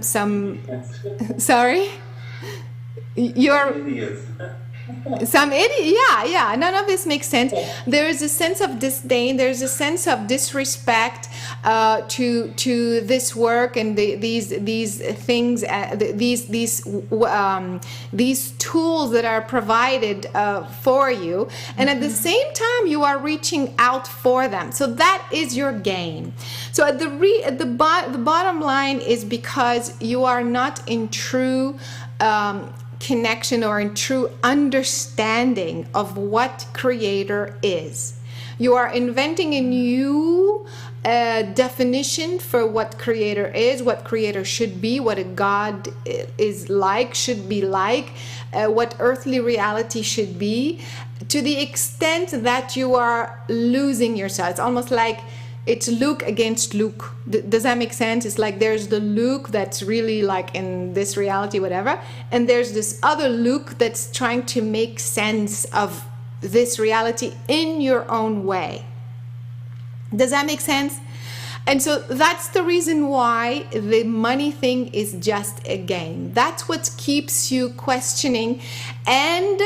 some sorry, you're some idiot. Yeah, none of this makes sense. There is a sense of disdain, there's a sense of disrespect to this work and these things, these tools that are provided for you, and at the same time you are reaching out for them. So that is your game. So at the bottom line is because you are not in true connection or in true understanding of what Creator is. You are inventing a new definition for what Creator is, what Creator should be, what a God is like, should be like, what earthly reality should be, to the extent that you are losing yourself. It's almost like it's Luke against Luke. Does that make sense? It's like there's the Luke that's really like in this reality, whatever, and there's this other Luke that's trying to make sense of this reality in your own way. Does that make sense? And so that's the reason why the money thing is just a game. That's what keeps you questioning and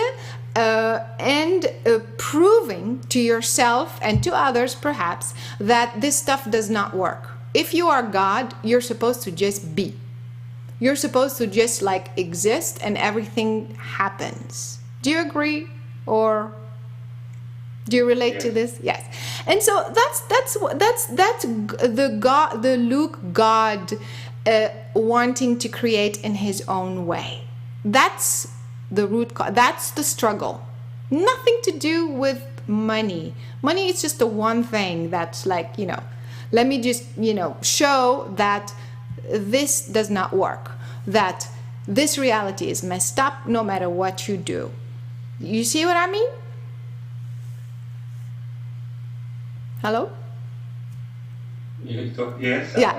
proving to yourself and to others perhaps that this stuff does not work. If you are God, you're supposed to just be. You're supposed to just like exist and everything happens. Do you agree? Or do you relate to this? Yes. And so that's the God, the Luke God wanting to create in his own way. That's the root cause. That's the struggle. Nothing to do with money. Money is just the one thing that's like, let me just, show that this does not work, that this reality is messed up no matter what you do. You see what I mean? Hello? Yes. Yeah.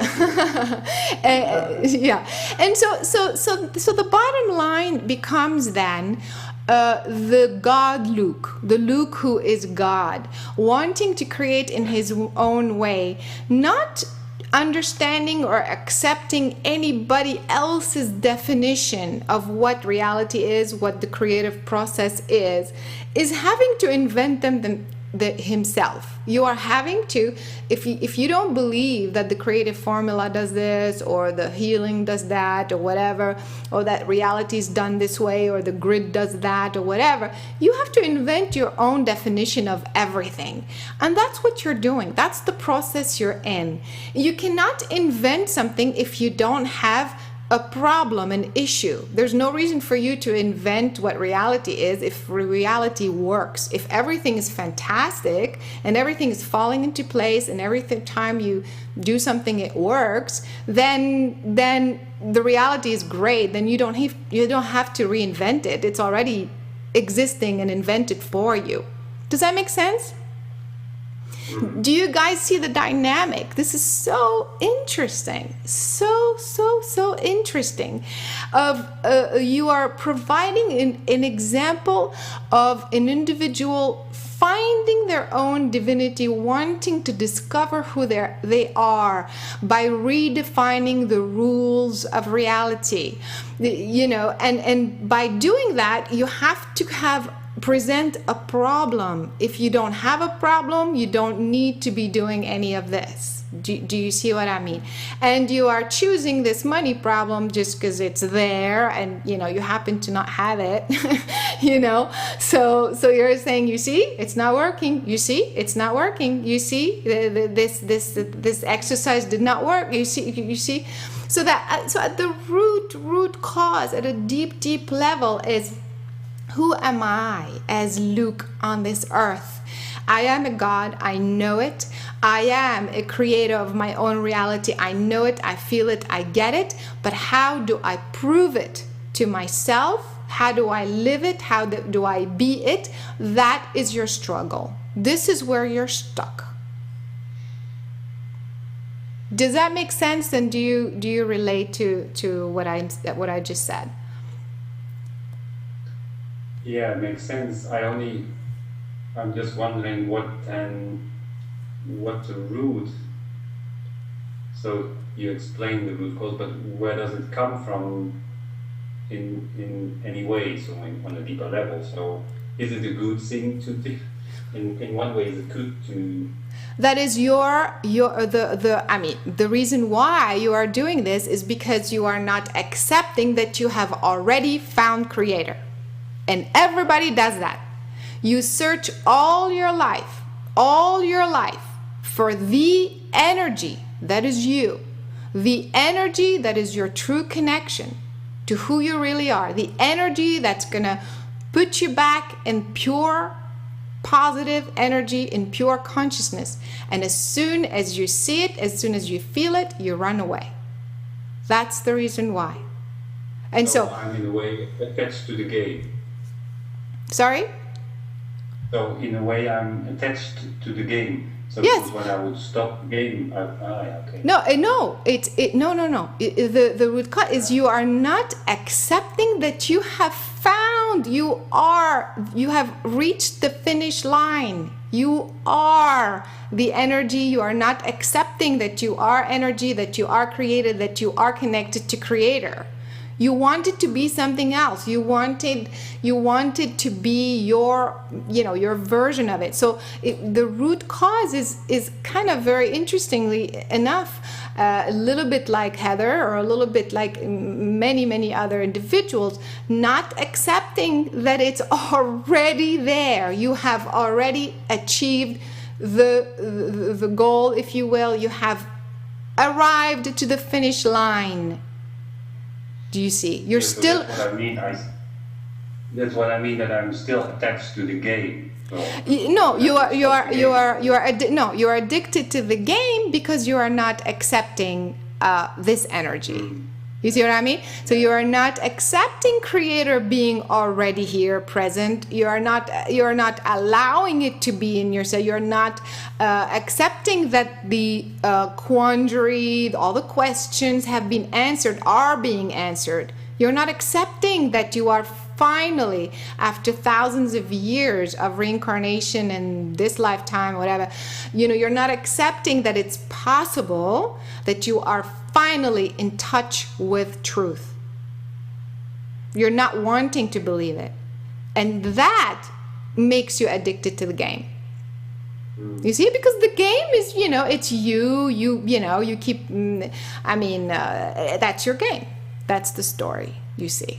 Yeah. And so the bottom line becomes then the God Luke, the Luke who is God, wanting to create in his own way, not understanding or accepting anybody else's definition of what reality is, what the creative process is having to invent them himself. You are having to, if you don't believe that the creative formula does this, or the healing does that, or whatever, or that reality is done this way, or the grid does that, or whatever, you have to invent your own definition of everything. And that's what you're doing. That's the process you're in. You cannot invent something if you don't have a problem, an issue. There's no reason for you to invent what reality is if reality works. If everything is fantastic and everything is falling into place and every time you do something it works, then the reality is great. Then you don't have to reinvent it. It's already existing and invented for you. Does that make sense? Do you guys see the dynamic? This is so interesting. So interesting. You are providing an example of an individual finding their own divinity, wanting to discover who they are by redefining the rules of reality. And by doing that, you have to present a problem. If you don't have a problem, you don't need to be doing any of this. Do you see what I mean? And you are choosing this money problem just because it's there and you happen to not have it. So you're saying, you see, it's not working. You see, it's not working. You see, this exercise did not work. You see. So at the root cause, at a deep level, is, who am I as Luke on this earth? I am a God. I know it. I am a creator of my own reality. I know it. I feel it. I get it. But how do I prove it to myself? How do I live it? How do I be it? That is your struggle. This is where you're stuck. Does that make sense? And do you relate to what I just said? Yeah, it makes sense. I'm just wondering what the root. So you explain the root cause, but where does it come from in any way? So on a deeper level. So is it a good thing to? In one way, is it good to? That is the reason why you are doing this is because you are not accepting that you have already found Creator. And everybody does that. You search all your life for the energy that is you, the energy that is your true connection, to who you really are, the energy that's gonna put you back in pure positive energy, in pure consciousness. And as soon as you see it, as soon as you feel it, you run away. That's the reason why. And so I'm in a way attached to the game. sorry? So in a way I'm attached to the game. So Yes. when I would stop the game, okay. No, no, no. The root cause is you are not accepting that you have found, you have reached the finish line. You are the energy. You are not accepting that you are energy, that you are created, that you are connected to Creator. You wanted to be something else. You wanted to be your version of it. So the root cause is kind of very interestingly enough, a little bit like Heather, or a little bit like many other individuals, not accepting that it's already there. You have already achieved the goal, if you will. You have arrived to the finish line. Do you see? You're So still. That's what I mean. That's what I mean. That I'm still attached to the game. So, No, you are addicted to the game because you are not accepting this energy. You see what I mean? So you are not accepting Creator being already here, present. You are not allowing it to be in yourself. You're not accepting that the quandary, all the questions have been answered, are being answered. You're not accepting that you are finally, after thousands of years of reincarnation in this lifetime, whatever, you're not accepting that it's possible that you are finally in touch with truth. You're not wanting to believe it. And that makes you addicted to the game. You see, because the game is, it's you keep, that's your game. That's the story, you see.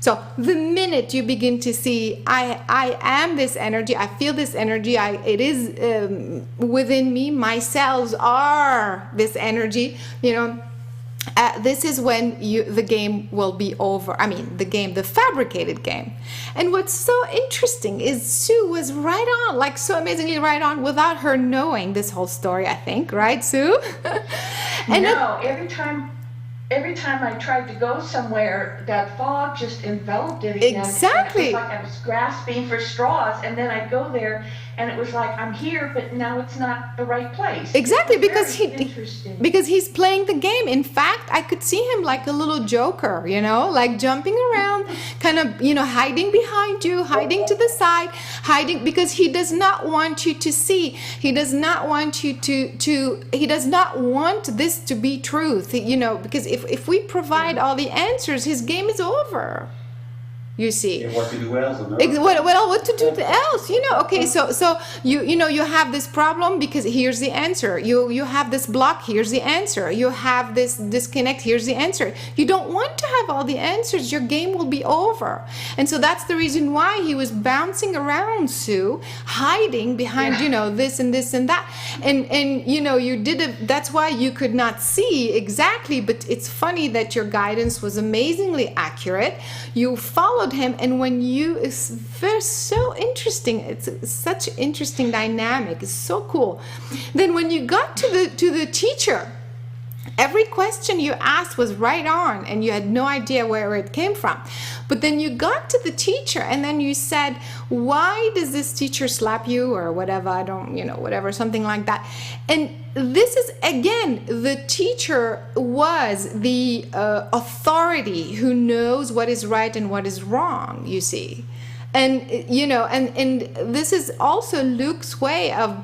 So the minute you begin to see, I am this energy, I feel this energy, it is within me, my cells are this energy, this is when the game will be over. The fabricated game. And what's so interesting is Sue was right on, like so amazingly right on, without her knowing this whole story, I think, right, Sue? And no, every time I tried to go somewhere, that fog just enveloped it again. Exactly. It was like I was grasping for straws, and then I'd go there, and it was like, I'm here, but now it's not the right place. Exactly, because interesting. he's playing the game. In fact, I could see him like a little joker, like jumping around, kind of, hiding behind you, hiding to the side, hiding, because he does not want you to see. He does not want you he does not want this to be truth, because if we provide all the answers, his game is over. You see, what to do else? What to do else? Okay, so you have this problem because here's the answer. You have this block. Here's the answer. You have this disconnect. Here's the answer. You don't want to have all the answers. Your game will be over. And so that's the reason why he was bouncing around, Sue, hiding behind this and this and that. And you did it. That's why you could not see exactly. But it's funny that your guidance was amazingly accurate. You followed him, and it's very so interesting. It's such an interesting dynamic. It's so cool. Then when you got to the teacher, every question you asked was right on, and you had no idea where it came from. But then you got to the teacher, and then you said, why does this teacher slap you, or whatever, whatever, something like that. And this is, again, the teacher was the authority who knows what is right and what is wrong, you see. And, and this is also Luke's way of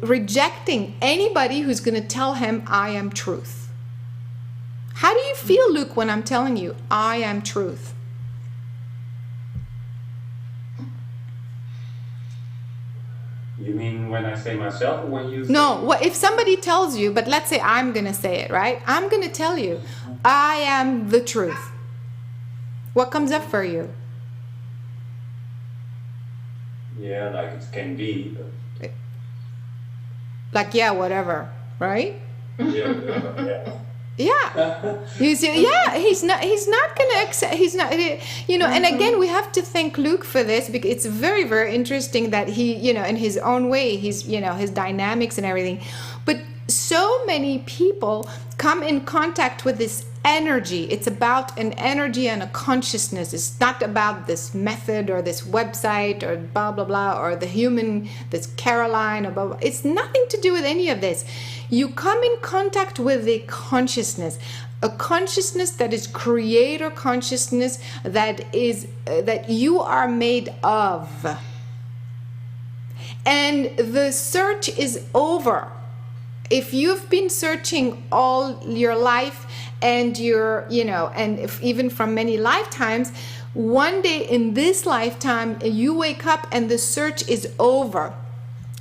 rejecting anybody who's going to tell him, I am truth. How do you feel, Luke, when I'm telling you, I am truth? You mean when I say myself, or when you? No, if somebody tells you, but let's say I'm going to say it, right? I'm going to tell you, I am the truth. What comes up for you? Yeah, like it can be. But... Like, yeah, whatever, right? Yeah. Yeah. You see, yeah, he's not going to accept, he's not, you know, and again, we have to thank Luke for this, because it's very, very interesting that he, you know, in his own way, he's, you know, his dynamics and everything. But so many people come in contact with this energy. It's about an energy and a consciousness. It's not about this method or this website or blah, blah, blah, or the human, this Caroline, or blah, blah. It's nothing to do with any of this. You come in contact with a consciousness that is creator consciousness, that is, that you are made of. And the search is over. If you've been searching all your life, and you're, you know, and if even from many lifetimes, one day in this lifetime, you wake up and the search is over.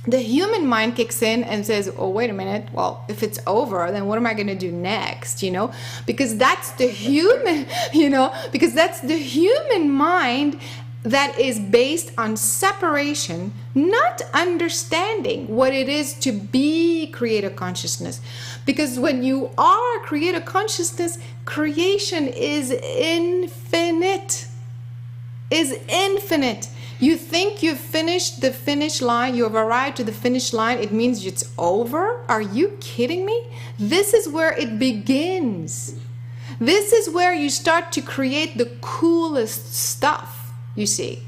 The human mind kicks in and says, oh, wait a minute. Well, if it's over, then what am I going to do next? You know, because that's the human, you know, because that's the human mind that is based on separation, not understanding what it is to be creator consciousness. Because when you are creator consciousness, creation is infinite. You think you've finished the finish line, you have arrived to the finish line, it means it's over? Are you kidding me? This is where it begins. This is where you start to create the coolest stuff. You see?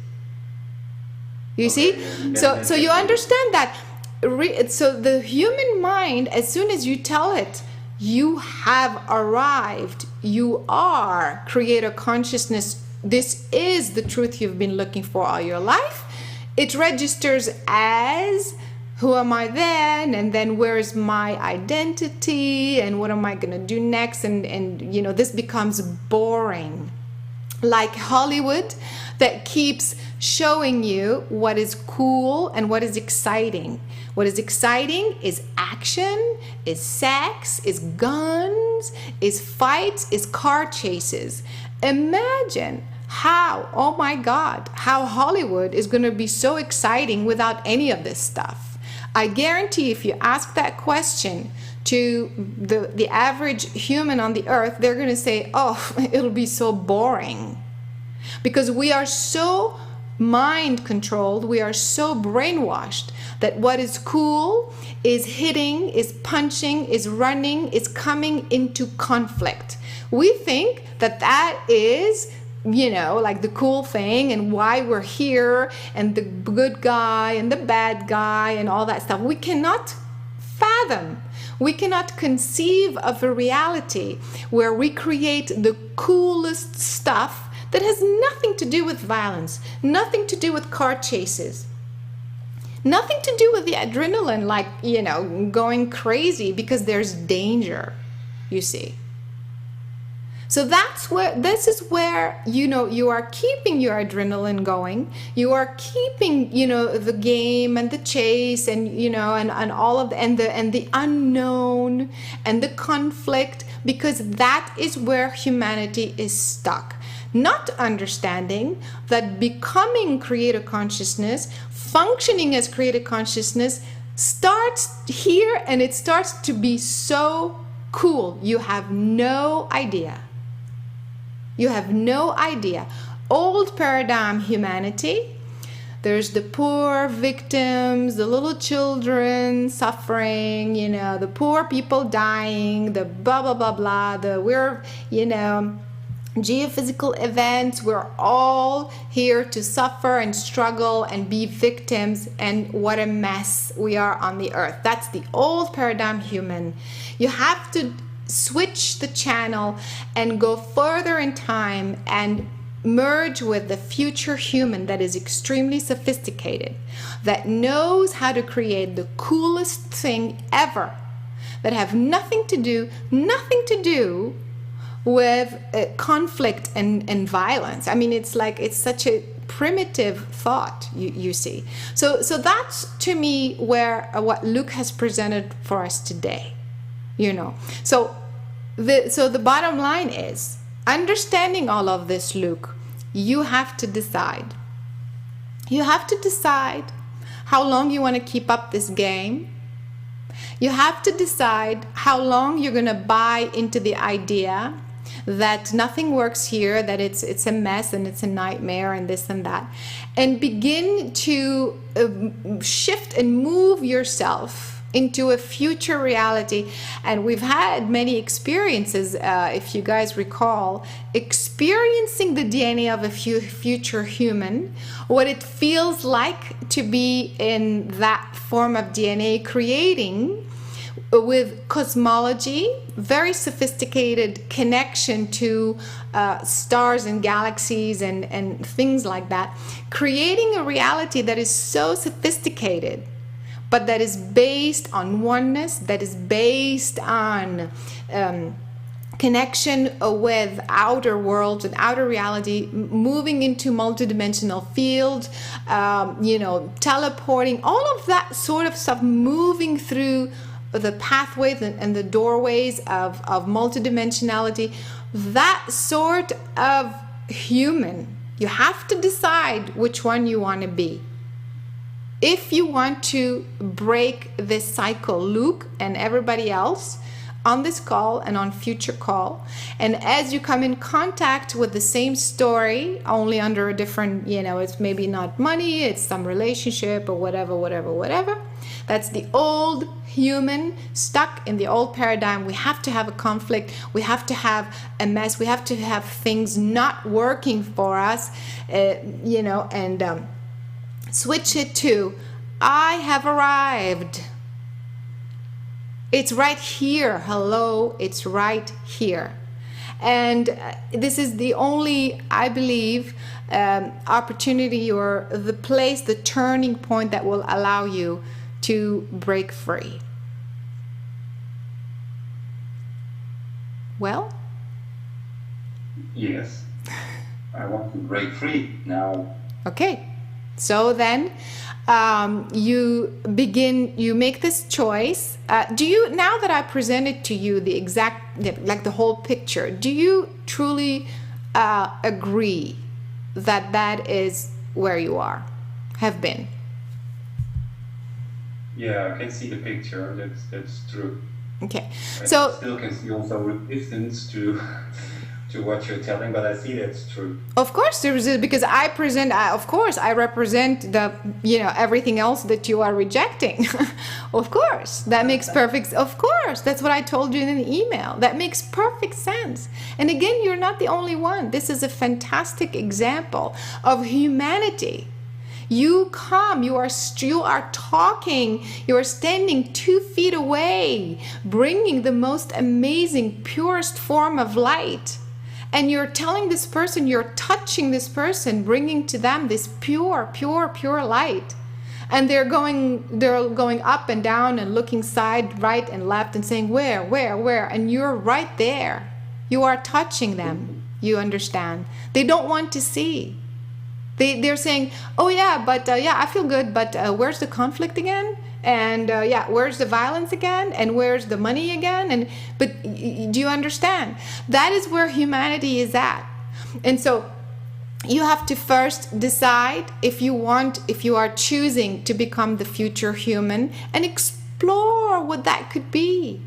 So you understand that. So the human mind, as soon as you tell it, you have arrived, you are creator consciousness, this is the truth you've been looking for all your life, it registers as, who am I then? And then where's my identity? And what am I going to do next? And you know, this becomes boring. Like Hollywood, that keeps showing you what is cool and what is exciting. What is exciting is action, is sex, is guns, is fights, is car chases. Imagine how, oh my God, how Hollywood is going to be so exciting without any of this stuff. I guarantee if you ask that question to the average human on the earth, they're going to say, oh, it'll be so boring. Because we are so mind controlled, we are so brainwashed that what is cool is hitting, is punching, is running, is coming into conflict. We think that that is, you know, like the cool thing and why we're here and the good guy and the bad guy and all that stuff. We cannot fathom. We cannot conceive of a reality where we create the coolest stuff that has nothing to do with violence, nothing to do with car chases, nothing to do with the adrenaline, like, you know, going crazy because there's danger, you see. So this is where, you know, you are keeping your adrenaline going. You are keeping, you know, the game and the chase and, you know, and all of and the unknown and the conflict, because that is where humanity is stuck. Not understanding that becoming creator consciousness, functioning as creator consciousness, starts here, and it starts to be so cool. You have no idea. You have no idea. Old paradigm humanity, there's the poor victims, the little children suffering, you know, the poor people dying, the blah, blah, blah, blah, we're, you know, geophysical events, we're all here to suffer and struggle and be victims, and what a mess we are on the earth. That's the old paradigm human. You have to switch the channel and go further in time and merge with the future human that is extremely sophisticated, that knows how to create the coolest thing ever, that have nothing to do with conflict and violence. I mean, it's like, it's such a primitive thought, you see. So that's, to me, where what Luke has presented for us today, you know. So the bottom line is, understanding all of this, Luke, you have to decide. You have to decide how long you want to keep up this game. You have to decide how long you're going to buy into the idea that nothing works here, that it's a mess and it's a nightmare and this and that, and begin to shift and move yourself into a future reality. And we've had many experiences, if you guys recall, experiencing the DNA of a future human, what it feels like to be in that form of DNA, creating with cosmology, very sophisticated connection to stars and galaxies and things like that, creating a reality that is so sophisticated, but that is based on oneness, that is based on connection with outer worlds and outer reality, moving into multidimensional fields, teleporting, all of that sort of stuff, moving through the pathways and the doorways of multidimensionality. That sort of human, you have to decide which one you want to be. If you want to break this cycle, Luke and everybody else on this call and on future call, and as you come in contact with the same story, only under a different, it's maybe not money, it's some relationship or whatever. That's the old human stuck in the old paradigm. We have to have a conflict. We have to have a mess. We have to have things not working for us, and switch it to, I have arrived. It's right here. Hello, it's right here. And this is the only, I believe, opportunity or the place, the turning point that will allow you to break free. Well? Yes, I want to break free now. Okay, so then you make this choice. Do you, now that I presented to you the exact, like the whole picture, do you truly agree that that is where you have been? Yeah, I can see the picture. That's true. Okay, I so still can see also resistance to what you're telling, but I see that's true. of course there is, because I represent the everything else that you are rejecting. Of course, that makes perfect. Of course, that's what I told you in an email. That makes perfect sense. And again, you're not the only one. This is a fantastic example of humanity. You come, you are talking, you are standing 2 feet away, bringing the most amazing, purest form of light. And you're telling this person, you're touching this person, bringing to them this pure light. And they're going up and down and looking side, right and left and saying, where? And you're right there. You are touching them. You understand? They don't want to see. They're saying, oh yeah, but I feel good, but where's the conflict again? And where's the violence again? And where's the money again? But do you understand? That is where humanity is at. And so you have to first decide if you are choosing to become the future human, and explore what that could be.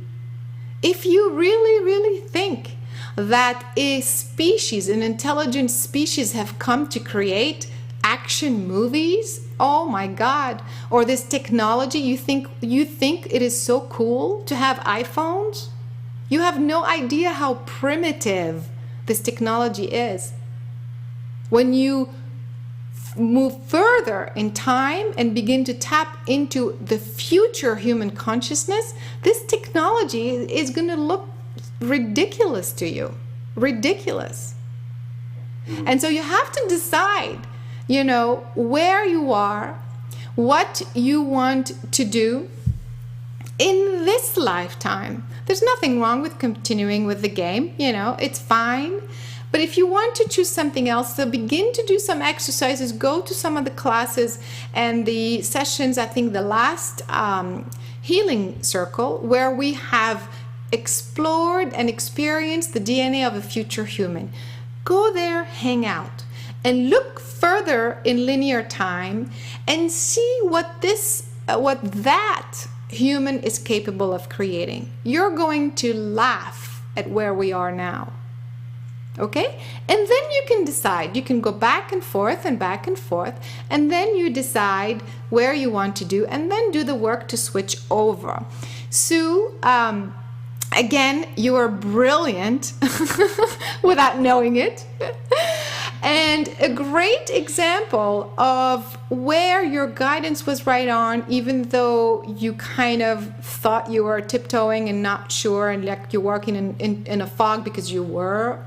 If you really think that an intelligent species have come to create action movies, oh my God, or this technology, you think it is so cool to have iPhones? You have no idea how primitive this technology is. When you move further in time and begin to tap into the future human consciousness, this technology is going to look ridiculous to you. Ridiculous. And so you have to decide, where you are, what you want to do in this lifetime. There's nothing wrong with continuing with the game, it's fine. But if you want to choose something else, so begin to do some exercises, go to some of the classes and the sessions, I think the last healing circle, where we have explored and experienced the DNA of a future human. Go there, hang out, and look further in linear time and see what that human is capable of creating. You're going to laugh at where we are now. Okay? And then you can decide. You can go back and forth, and then you decide where you want to do, and then do the work to switch over. Sue, again, you are brilliant without knowing it. And a great example of where your guidance was right on, even though you kind of thought you were tiptoeing and not sure, and like you're walking in a fog, because you were.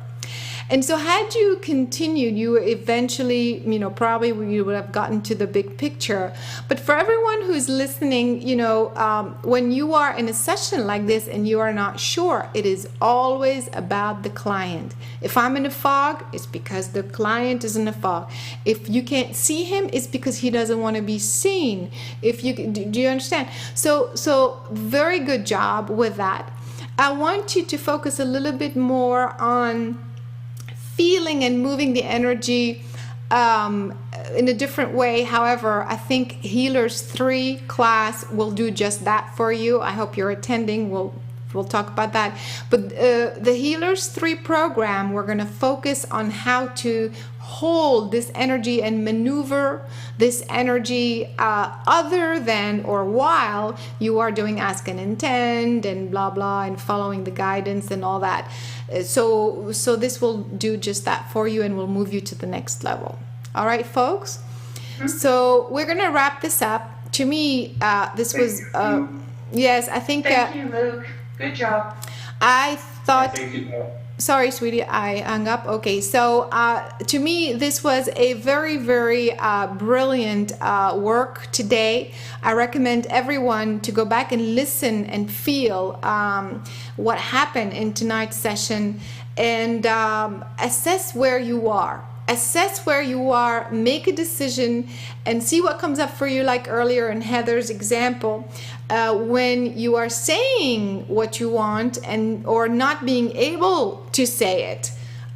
And so had you continued, you eventually, probably you would have gotten to the big picture. But for everyone who's listening, when you are in a session like this and you are not sure, it is always about the client. If I'm in a fog, it's because the client is in a fog. If you can't see him, it's because he doesn't want to be seen. Do you understand? So very good job with that. I want you to focus a little bit more on feeling and moving the energy in a different way. However, I think Healers 3 class will do just that for you. I hope you're attending. We'll talk about that. But the Healers 3 program, we're going to focus on how to hold this energy and maneuver this energy other than or while you are doing Ask and Intend and blah blah and following the guidance and all that. So this will do just that for you and will move you to the next level. All right, folks? So we're going to wrap this up. To me, this was, yes, I think... Thank you, Luke. Good job. I thought... Thank you. Sorry, sweetie, I hung up. Okay, so to me, this was a very, very brilliant work today. I recommend everyone to go back and listen and feel what happened in tonight's session and assess where you are. Assess where you are, make a decision, and see what comes up for you, like earlier in Heather's example. When you are saying what you want or not being able to say it,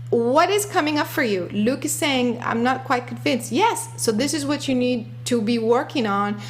what is coming up for you? Luke is saying, I'm not quite convinced. Yes, so this is what you need to be working on